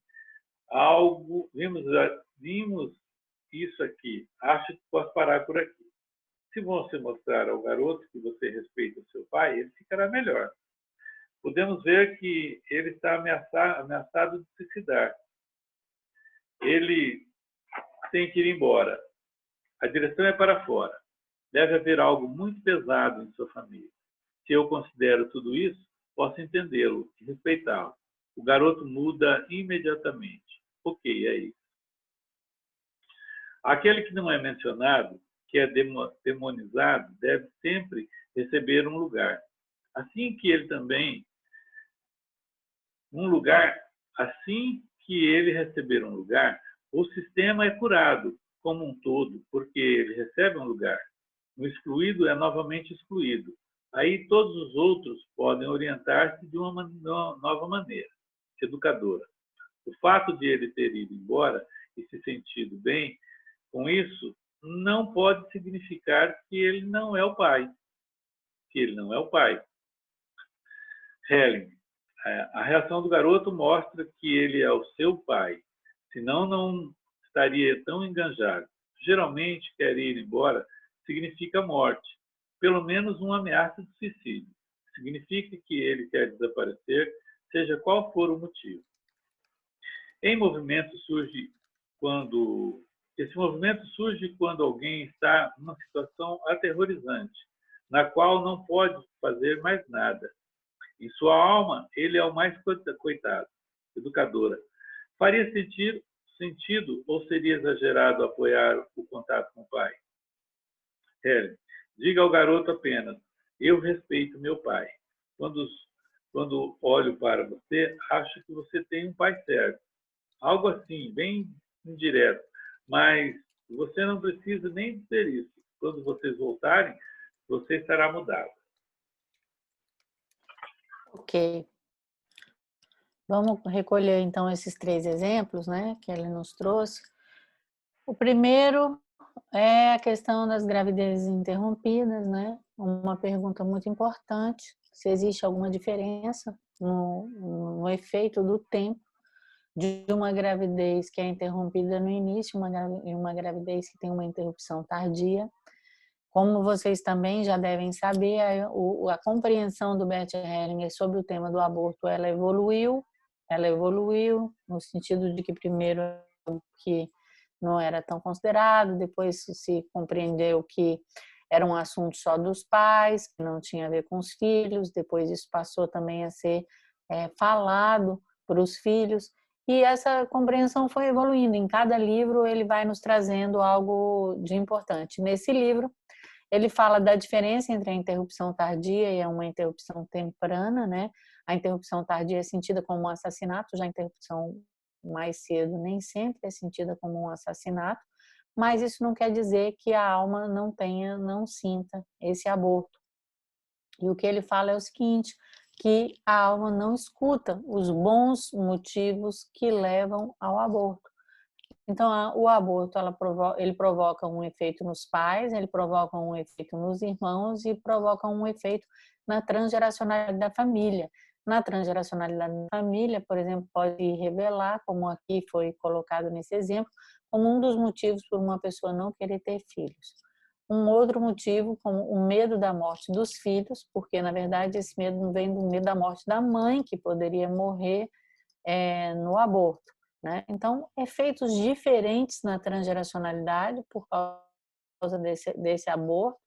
S2: algo, vimos isso aqui. Acho que posso parar por aqui. Se você mostrar ao garoto que você respeita o seu pai, ele ficará melhor. Podemos ver que ele está ameaçado de suicidar. Ele tem que ir embora. A direção é para fora. Deve haver algo muito pesado em sua família. Se eu considero tudo isso, posso entendê-lo e respeitá-lo. O garoto muda imediatamente. Ok, é isso. Aquele que não é mencionado, que é demonizado, deve sempre receber um lugar. Assim que ele receber um lugar, o sistema é curado como um todo, porque ele recebe um lugar. O excluído é novamente excluído. Aí todos os outros podem orientar-se de uma nova maneira, educadora. O fato de ele ter ido embora e se sentido bem com isso não pode significar que ele não é o pai. Que ele não é o pai. Helen, a reação do garoto mostra que ele é o seu pai, senão não estaria tão enganjado. Geralmente, querer ir embora significa morte, pelo menos uma ameaça de suicídio. Significa que ele quer desaparecer, seja qual for o motivo. Esse movimento surge quando alguém está numa situação aterrorizante, na qual não pode fazer mais nada. Em sua alma, ele é o mais coitado. Educadora. Faria sentido ou seria exagerado apoiar o contato com o pai? Helen, diga ao garoto apenas, eu respeito meu pai. Quando olho para você, acho que você tem um pai certo. Algo assim, bem indireto. Mas você não precisa nem dizer isso. Quando vocês voltarem, você estará mudado.
S1: Ok. Vamos recolher, então, esses 3 exemplos, né, que ele nos trouxe. O primeiro é a questão das gravidezes interrompidas, né? Uma pergunta muito importante, se existe alguma diferença no efeito do tempo de uma gravidez que é interrompida no início e uma gravidez que tem uma interrupção tardia. Como vocês também já devem saber, a compreensão do Bert Hellinger sobre o tema do aborto, ela evoluiu no sentido de que primeiro que não era tão considerado, depois se compreendeu que era um assunto só dos pais, que não tinha a ver com os filhos, depois isso passou também a ser falado para os filhos, e essa compreensão foi evoluindo. Em cada livro ele vai nos trazendo algo de importante. Nesse livro, ele fala da diferença entre a interrupção tardia e uma interrupção temprana, né? A interrupção tardia é sentida como um assassinato, já a interrupção mais cedo nem sempre é sentida como um assassinato, mas isso não quer dizer que a alma não sinta esse aborto. E o que ele fala é o seguinte, que a alma não escuta os bons motivos que levam ao aborto. Então, o aborto ele provoca um efeito nos pais, ele provoca um efeito nos irmãos e provoca um efeito na transgeracionalidade da família. Na transgeracionalidade da família, por exemplo, pode revelar, como aqui foi colocado nesse exemplo, como um dos motivos por uma pessoa não querer ter filhos. Um outro motivo, como o medo da morte dos filhos, porque na verdade esse medo vem do medo da morte da mãe, que poderia morrer no aborto. Né? Então, efeitos diferentes na transgeracionalidade por causa desse aborto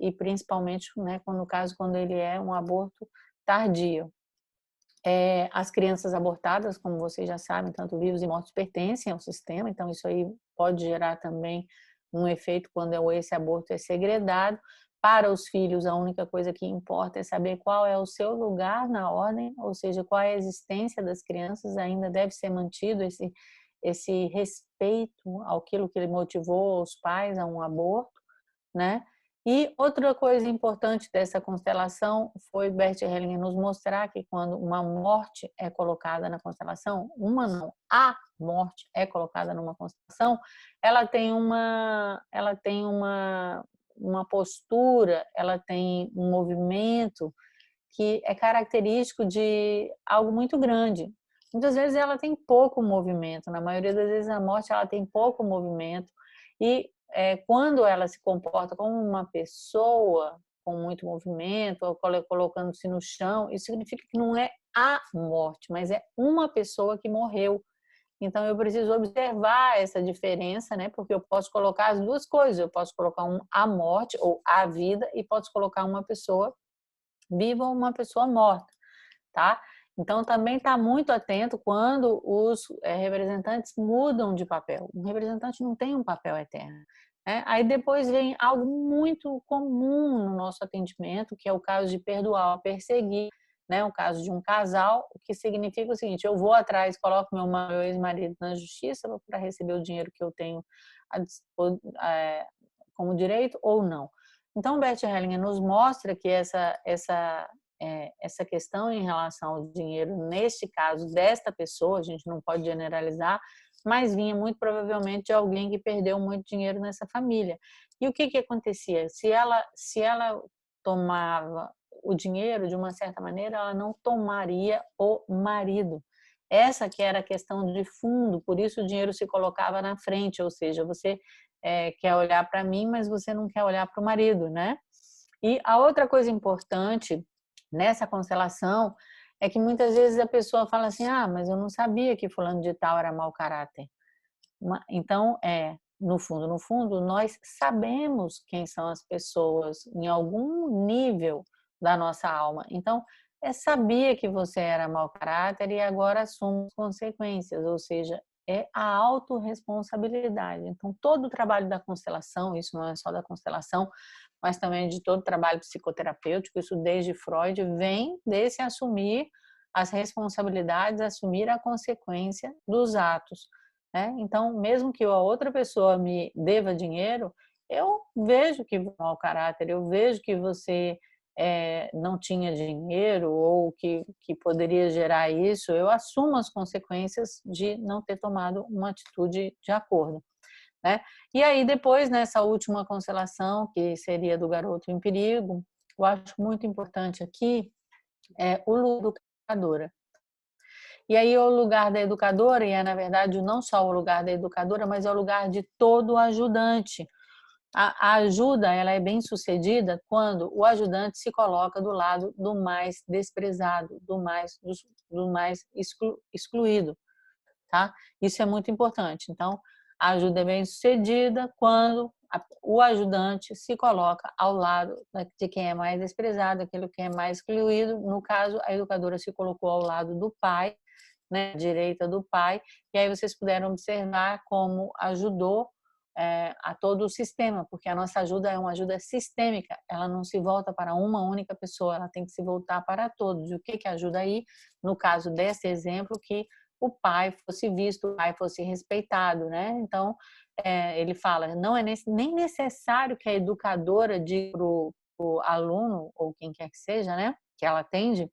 S1: e principalmente, né, no caso, quando ele é um aborto tardio. As crianças abortadas, como vocês já sabem, tanto vivos e mortos, pertencem ao sistema, então isso aí pode gerar também um efeito quando esse aborto é segredado. Para os filhos, a única coisa que importa é saber qual é o seu lugar na ordem, ou seja, qual é a existência das crianças, ainda deve ser mantido esse respeito àquilo que motivou os pais a um aborto, né? E outra coisa importante dessa constelação foi Bert Hellinger nos mostrar que quando uma morte é colocada na constelação, a morte é colocada numa constelação, ela tem uma postura, ela tem um movimento que é característico de algo muito grande. Muitas vezes ela tem pouco movimento, na maioria das vezes a morte ela tem pouco movimento e quando ela se comporta como uma pessoa com muito movimento, ou colocando-se no chão, isso significa que não é a morte, mas é uma pessoa que morreu. Então eu preciso observar essa diferença, né? Porque eu posso colocar as duas coisas, eu posso colocar a morte ou a vida e posso colocar uma pessoa viva ou uma pessoa morta, tá? Então também está muito atento quando os representantes mudam de papel. Um representante não tem um papel eterno. Né? Aí depois vem algo muito comum no nosso atendimento, que é o caso de perdoar ou perseguir, né? O caso de um casal, o que significa o seguinte: eu vou atrás, coloco meu ex-marido na justiça para receber o dinheiro que eu tenho como direito ou não. Então, Bert Hellinger nos mostra que essa questão em relação ao dinheiro, neste caso desta pessoa, a gente não pode generalizar, mas vinha muito provavelmente de alguém que perdeu muito dinheiro nessa família. E o que acontecia? Se ela tomava o dinheiro de uma certa maneira, ela não tomaria o marido. Essa que era a questão de fundo, por isso o dinheiro se colocava na frente, ou seja, você quer olhar para mim, mas você não quer olhar para o marido, né? E a outra coisa importante nessa constelação é que muitas vezes a pessoa fala assim: ah, mas eu não sabia que fulano de tal era mau caráter. Então, no fundo, nós sabemos quem são as pessoas em algum nível da nossa alma. Então, sabia que você era mau caráter e agora assume as consequências, ou seja, é a autorresponsabilidade. Então, todo o trabalho da constelação, isso não é só da constelação, mas também de todo o trabalho psicoterapêutico, isso desde Freud, vem desse assumir as responsabilidades, assumir a consequência dos atos. Né? Então, mesmo que a outra pessoa me deva dinheiro, eu vejo que é mau caráter, eu vejo que você não tinha dinheiro ou que poderia gerar isso, eu assumo as consequências de não ter tomado uma atitude de acordo. Né? E aí depois, nessa última constelação, que seria do garoto em perigo, eu acho muito importante aqui o lugar da educadora. E aí o lugar da educadora, e é na verdade não só o lugar da educadora, mas é o lugar de todo ajudante. A ajuda ela é bem sucedida quando o ajudante se coloca do lado do mais desprezado, do mais excluído, tá? Isso é muito importante. Então, a ajuda é bem sucedida quando o ajudante se coloca ao lado de quem é mais desprezado, aquele que é mais excluído. No caso, a educadora se colocou ao lado do pai, né, à direita do pai, e aí vocês puderam observar como ajudou a todo o sistema, porque a nossa ajuda é uma ajuda sistêmica, ela não se volta para uma única pessoa, ela tem que se voltar para todos. E o que ajuda aí? No caso desse exemplo, que o pai fosse visto, o pai fosse respeitado, né? Então, ele fala, não é nem necessário que a educadora diga para o aluno, ou quem quer que seja, né, que ela atende,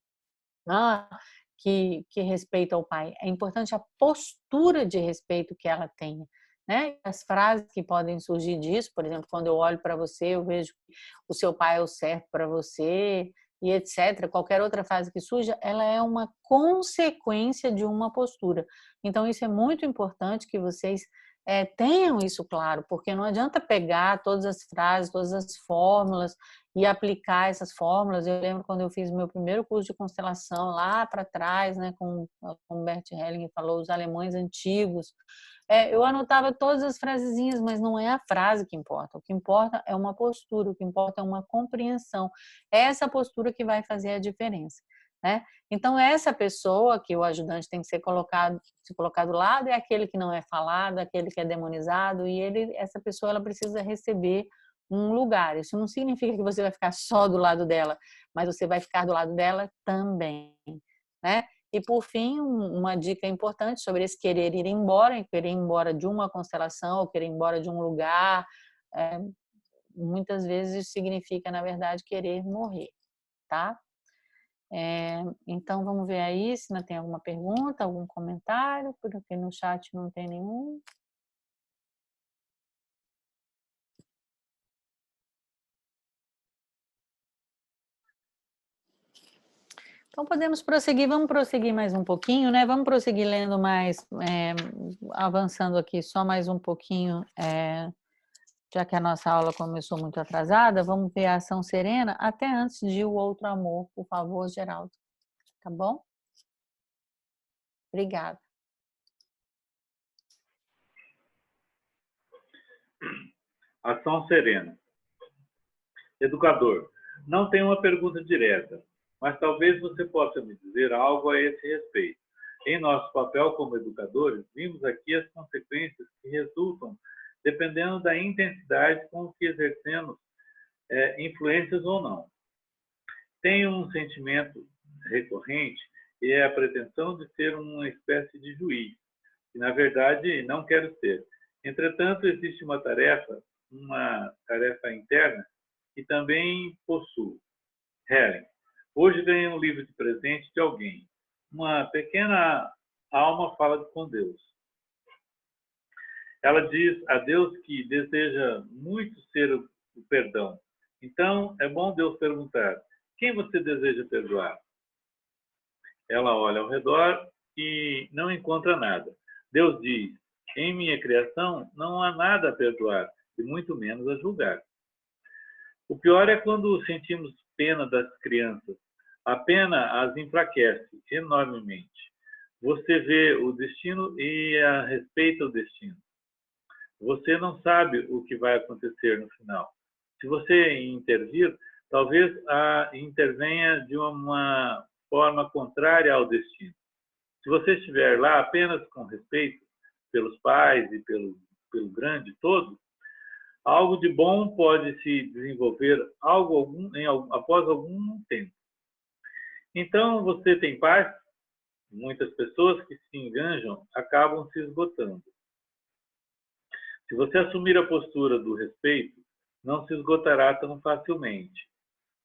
S1: que respeita o pai. É importante a postura de respeito que ela tenha, né? As frases que podem surgir disso, por exemplo, quando eu olho para você, eu vejo que o seu pai é o certo para você, e etc. Qualquer outra frase que surja, ela é uma consequência de uma postura. Então, isso é muito importante que vocês tenham isso claro, porque não adianta pegar todas as frases, todas as fórmulas e aplicar essas fórmulas. Eu lembro quando eu fiz o meu primeiro curso de constelação lá para trás, né, com o Bert Hellinger falou, os alemães antigos. Eu anotava todas as frasezinhas, mas não é a frase que importa. O que importa é uma postura, o que importa é uma compreensão. É essa postura que vai fazer a diferença, né? Então, essa pessoa que o ajudante tem que ser colocado, se colocar do lado é aquele que não é falado, aquele que é demonizado, e essa pessoa ela precisa receber um lugar. Isso não significa que você vai ficar só do lado dela, mas você vai ficar do lado dela também, né? E por fim, uma dica importante sobre esse querer ir embora, querer ir embora de uma constelação, ou querer ir embora de um lugar, muitas vezes isso significa, na verdade, querer morrer, tá? Então, vamos ver aí se não tem alguma pergunta, algum comentário, porque no chat não tem nenhum. Então, podemos prosseguir, vamos prosseguir mais um pouquinho, né? Vamos prosseguir lendo mais, avançando aqui só mais um pouquinho, já que a nossa aula começou muito atrasada, vamos ver a ação serena até antes de o outro amor, por favor, Geraldo. Tá bom? Obrigada.
S2: Ação serena. Educador, não tenho uma pergunta direta, mas talvez você possa me dizer algo a esse respeito. Em nosso papel como educadores, vimos aqui as consequências que resultam dependendo da intensidade com que exercemos influências ou não. Tenho um sentimento recorrente e é a pretensão de ser uma espécie de juiz, que na verdade não quero ser. Entretanto, existe uma tarefa interna que também possuo. Helen, hoje ganhei um livro de presente de alguém. Uma pequena alma fala com Deus. Ela diz a Deus que deseja muito ser o perdão. Então, é bom Deus perguntar, quem você deseja perdoar? Ela olha ao redor e não encontra nada. Deus diz, em minha criação não há nada a perdoar, e muito menos a julgar. O pior é quando sentimos pena das crianças. A pena as enfraquece enormemente. Você vê o destino e respeita o destino. Você não sabe o que vai acontecer no final. Se você intervir, talvez intervenha de uma forma contrária ao destino. Se você estiver lá apenas com respeito pelos pais e pelo grande todo, algo de bom pode se desenvolver após algum tempo. Então, você tem paz? Muitas pessoas que se enganjam acabam se esgotando. Se você assumir a postura do respeito, não se esgotará tão facilmente.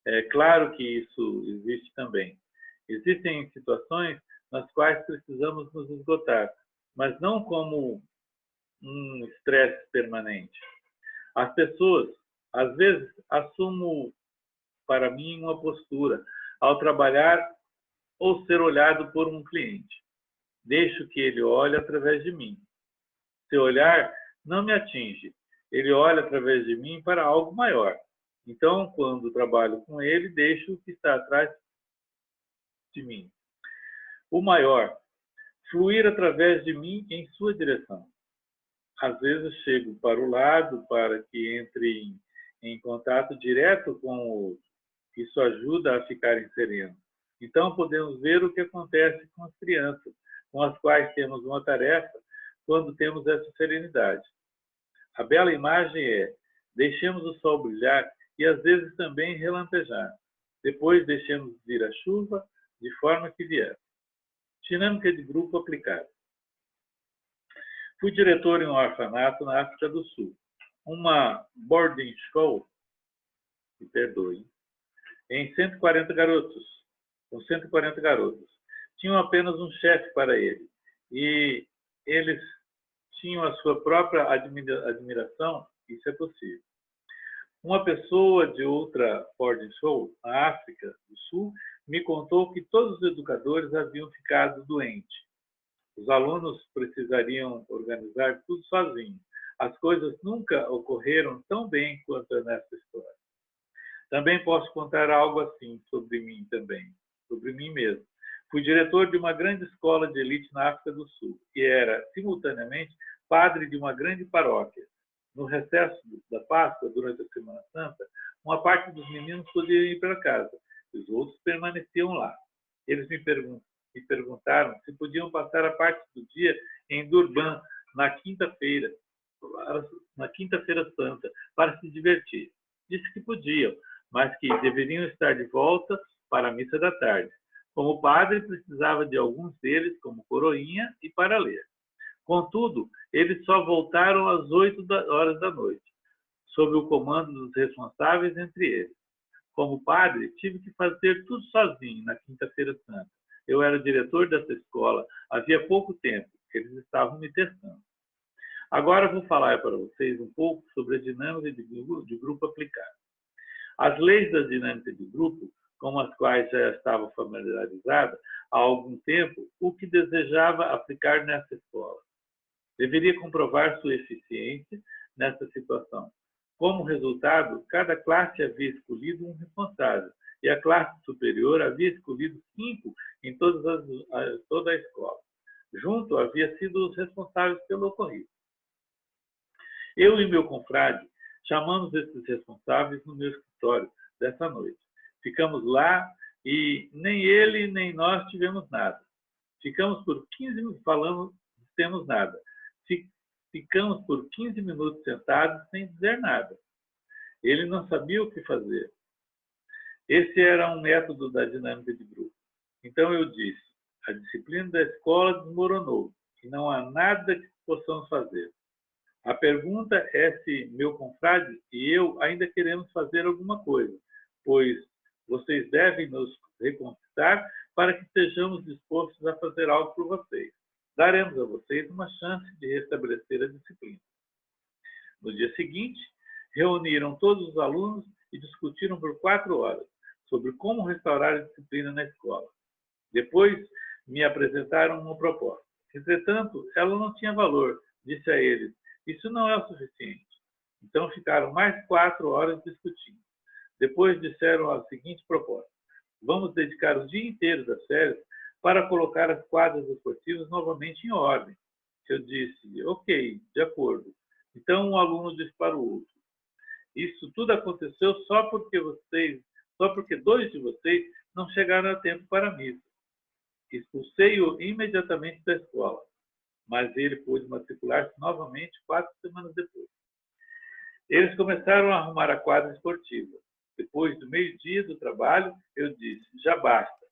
S2: É claro que isso existe também. Existem situações nas quais precisamos nos esgotar, mas não como um estresse permanente. As pessoas, às vezes, assumo para mim uma postura ao trabalhar ou ser olhado por um cliente. Deixo que ele olhe através de mim. Seu olhar não me atinge. Ele olha através de mim para algo maior. Então, quando trabalho com ele, deixo o que está atrás de mim. O maior, fluir através de mim em sua direção. Às vezes chego para o lado para que entre em contato direto com o outro. Isso ajuda a ficarem serenos. Então, podemos ver o que acontece com as crianças, com as quais temos uma tarefa, quando temos essa serenidade. A bela imagem é, deixemos o sol brilhar e às vezes também relampejar. Depois deixemos vir a chuva de forma que vier. Dinâmica de grupo aplicada. Fui diretor em um orfanato na África do Sul. Uma boarding school, me perdoe, em 140 garotos. com 140 garotos. Tinham apenas um chefe para ele, e eles tinham a sua própria admiração, isso é possível. Uma pessoa de outra boarding school, na África do Sul, me contou que todos os educadores haviam ficado doentes. Os alunos precisariam organizar tudo sozinhos. As coisas nunca ocorreram tão bem quanto nessa história. Também posso contar algo assim sobre mim também, sobre mim mesmo. Fui diretor de uma grande escola de elite na África do Sul e era, simultaneamente, padre de uma grande paróquia. No recesso da Páscoa, durante a Semana Santa, uma parte dos meninos podia ir para casa, e os outros permaneciam lá. Eles me perguntaram se podiam passar a parte do dia em Durban, na quinta-feira Santa, para se divertir. Disse que podiam, mas que deveriam estar de volta para a missa da tarde. Como padre, precisava de alguns deles como coroinha e para ler. Contudo, eles só voltaram às 8 horas da noite, sob o comando dos responsáveis entre eles. Como padre, tive que fazer tudo sozinho na Quinta-feira Santa. Eu era diretor dessa escola havia pouco tempo, que eles estavam me testando. Agora vou falar para vocês um pouco sobre a dinâmica de grupo aplicada. As leis da dinâmica de grupo, com as quais já estava familiarizada há algum tempo, o que desejava aplicar nessa escola. Deveria comprovar sua eficiência nessa situação. Como resultado, cada classe havia escolhido um responsável e a classe superior havia escolhido 5 em toda a escola. Junto havia sido os responsáveis pelo ocorrido. Eu e meu confrade chamamos esses responsáveis no meu escritório dessa noite. Ficamos lá e nem ele nem nós tivemos nada. Ficamos por 15 minutos falando, não temos nada. Ficamos por 15 minutos sentados sem dizer nada. Ele não sabia o que fazer. Esse era um método da dinâmica de grupo. Então eu disse, a disciplina da escola desmoronou e não há nada que possamos fazer. A pergunta é se meu confrade e eu ainda queremos fazer alguma coisa, pois vocês devem nos reconquistar para que estejamos dispostos a fazer algo por vocês. Daremos a vocês uma chance de restabelecer a disciplina. No dia seguinte, reuniram todos os alunos e discutiram por 4 horas sobre como restaurar a disciplina na escola. Depois, me apresentaram uma proposta. Entretanto, ela não tinha valor, disse a eles. Isso não é o suficiente. Então, ficaram mais 4 horas discutindo. Depois, disseram a seguinte proposta. Vamos dedicar o dia inteiro das férias para colocar as quadras esportivas novamente em ordem. Eu disse, ok, de acordo. Então, um aluno disse para o outro. Isso tudo aconteceu só porque 2 de vocês não chegaram a tempo para a missa. Expulsei-o imediatamente da escola, mas ele pôde matricular-se novamente 4 semanas depois. Eles começaram a arrumar a quadra esportiva. Depois do meio-dia do trabalho, eu disse, já basta.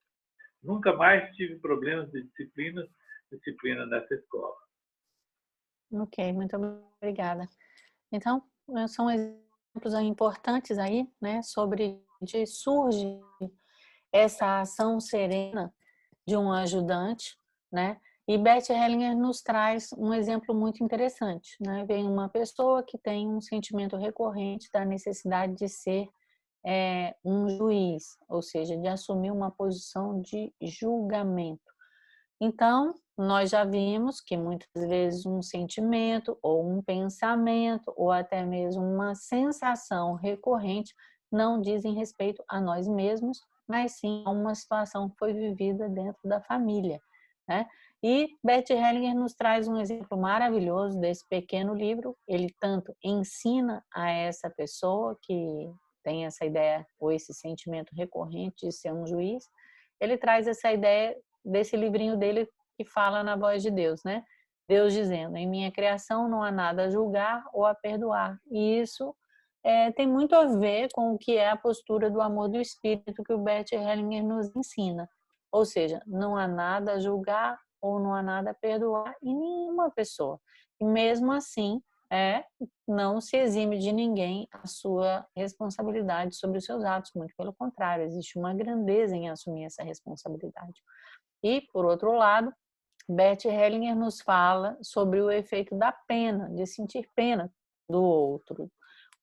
S2: Nunca mais tive problemas de disciplina nessa escola.
S1: Ok, muito obrigada. Então, são exemplos importantes aí, né, sobre onde surge essa ação serena de um ajudante, né? E Bert Hellinger nos traz um exemplo muito interessante, né? Vem uma pessoa que tem um sentimento recorrente da necessidade de ser um juiz, ou seja, de assumir uma posição de julgamento. Então, nós já vimos que muitas vezes um sentimento ou um pensamento ou até mesmo uma sensação recorrente não dizem respeito a nós mesmos, mas sim a uma situação que foi vivida dentro da família, né? E Bert Hellinger nos traz um exemplo maravilhoso desse pequeno livro. Ele tanto ensina a essa pessoa que tem essa ideia ou esse sentimento recorrente de ser um juiz, ele traz essa ideia desse livrinho dele que fala na voz de Deus, né? Deus dizendo, em minha criação não há nada a julgar ou a perdoar. E isso tem muito a ver com o que é a postura do amor do Espírito que o Bert Hellinger nos ensina. Ou seja, não há nada a julgar ou não há nada a perdoar em nenhuma pessoa. E mesmo assim, não se exime de ninguém a sua responsabilidade sobre os seus atos, muito pelo contrário, existe uma grandeza em assumir essa responsabilidade. E, por outro lado, Bert Hellinger nos fala sobre o efeito da pena, de sentir pena do outro,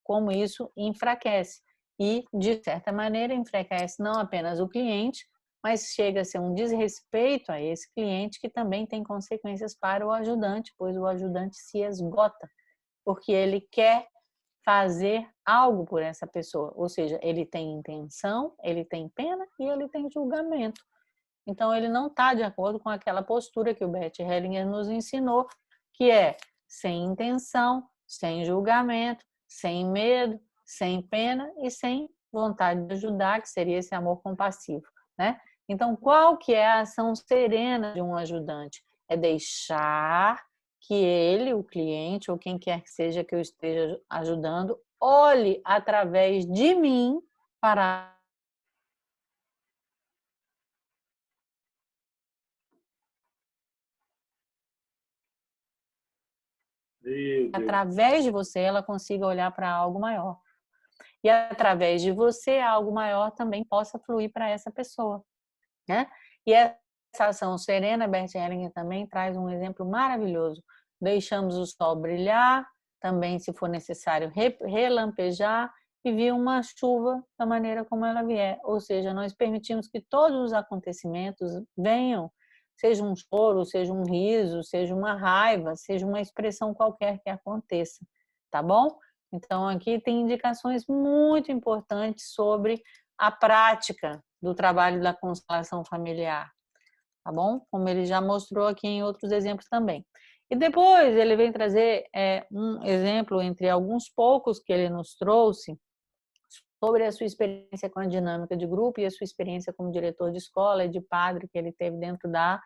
S1: como isso enfraquece. E, de certa maneira, enfraquece não apenas o cliente, mas chega a ser um desrespeito a esse cliente que também tem consequências para o ajudante, pois o ajudante se esgota, porque ele quer fazer algo por essa pessoa, ou seja, ele tem intenção, ele tem pena e ele tem julgamento. Então, ele não está de acordo com aquela postura que o Bert Hellinger nos ensinou, que é sem intenção, sem julgamento, sem medo, sem pena e sem vontade de ajudar, que seria esse amor compassivo, né? Então, qual que é a ação serena de um ajudante? É deixar que ele, o cliente, ou quem quer que seja que eu esteja ajudando, olhe através de mim para
S2: Meu Deus.
S1: através de você ela consiga olhar para algo maior. E através de você, algo maior também possa fluir para essa pessoa, né? E essa ação serena, Bert Hellinger também traz um exemplo maravilhoso. Deixamos o sol brilhar, também, se for necessário, relampejar e vir uma chuva da maneira como ela vier. Ou seja, nós permitimos que todos os acontecimentos venham, seja um choro, seja um riso, seja uma raiva, seja uma expressão qualquer que aconteça, tá bom? Então, aqui tem indicações muito importantes sobre a prática do trabalho da constelação familiar, tá bom? Como ele já mostrou aqui em outros exemplos também. E depois ele vem trazer um exemplo entre alguns poucos que ele nos trouxe sobre a sua experiência com a dinâmica de grupo e a sua experiência como diretor de escola e de padre que ele teve dentro da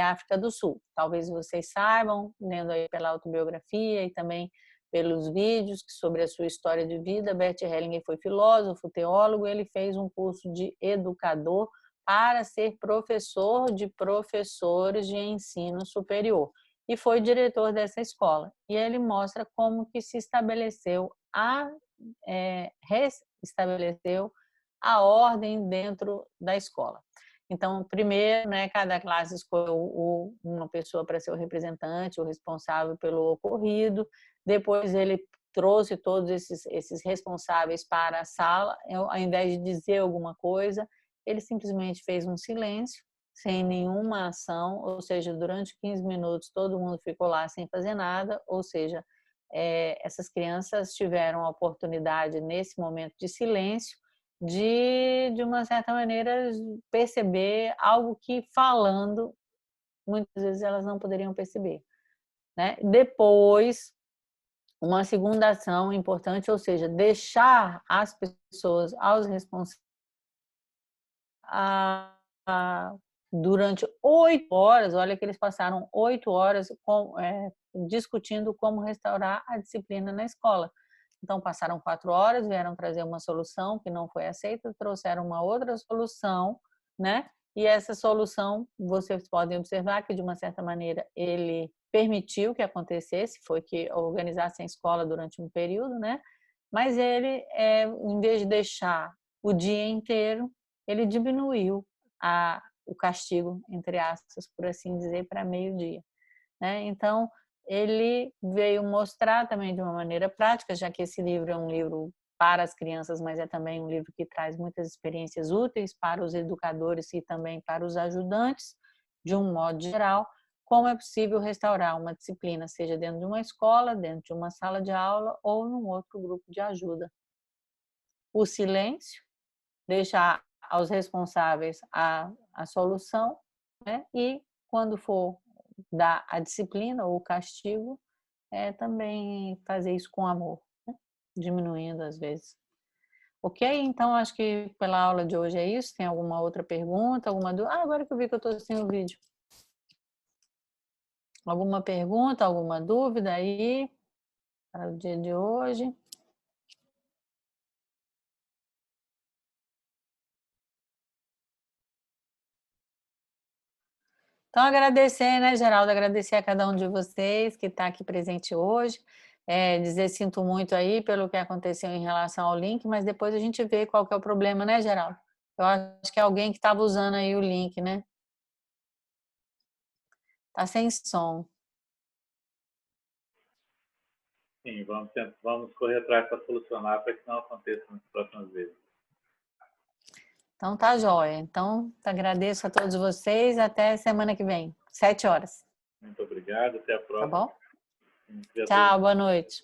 S1: África do Sul. Talvez vocês saibam, lendo aí pela autobiografia e também pelos vídeos sobre a sua história de vida, Bert Hellinger foi filósofo, teólogo, ele fez um curso de educador para ser professor de professores de ensino superior e foi diretor dessa escola. E ele mostra como que se estabeleceu estabeleceu a ordem dentro da escola. Então, primeiro, né, cada classe escolheu uma pessoa para ser o representante, o responsável pelo ocorrido. Depois ele trouxe todos esses responsáveis para a sala. Ao invés de dizer alguma coisa, ele simplesmente fez um silêncio, sem nenhuma ação, ou seja, durante 15 minutos todo mundo ficou lá sem fazer nada, ou seja, essas crianças tiveram a oportunidade, nesse momento de silêncio, de uma certa maneira, perceber algo que, falando, muitas vezes elas não poderiam perceber, né? Depois, uma segunda ação importante, ou seja, deixar as pessoas, aos responsáveis, durante 8 horas, olha que eles passaram 8 horas discutindo como restaurar a disciplina na escola. Então, passaram 4 horas, vieram trazer uma solução que não foi aceita, trouxeram uma outra solução, né? E essa solução, vocês podem observar que, de uma certa maneira, ele permitiu que acontecesse, foi que organizasse a escola durante um período, né? Mas ele, em vez de deixar o dia inteiro, ele diminuiu o castigo, entre aspas, por assim dizer, para meio-dia, né? Então, ele veio mostrar também de uma maneira prática, já que esse livro é um livro para as crianças, mas é também um livro que traz muitas experiências úteis para os educadores e também para os ajudantes, de um modo geral, como é possível restaurar uma disciplina, seja dentro de uma escola, dentro de uma sala de aula ou num outro grupo de ajuda. O silêncio, deixar aos responsáveis a solução, né? E quando for dar a disciplina ou o castigo, também fazer isso com amor, né? Diminuindo às vezes. Ok? Então, acho que pela aula de hoje é isso. Tem alguma outra pergunta? Alguma dúvida? Agora que eu vi que eu estou sem o vídeo. Alguma pergunta, alguma dúvida aí para o dia de hoje? Então, agradecer, né, Geraldo? Agradecer a cada um de vocês que está aqui presente hoje. dizer sinto muito aí pelo que aconteceu em relação ao link, mas depois a gente vê qual que é o problema, né, Geraldo? Eu acho que é alguém que estava usando aí o link, né? Tá sem som.
S2: Sim, vamos correr atrás para solucionar para que não aconteça nas próximas vezes.
S1: Então tá jóia. Então, agradeço a todos vocês. Até semana que vem, 7 horas.
S2: Muito obrigado, até a
S1: Tá
S2: próxima.
S1: bom? Tchau, boa noite.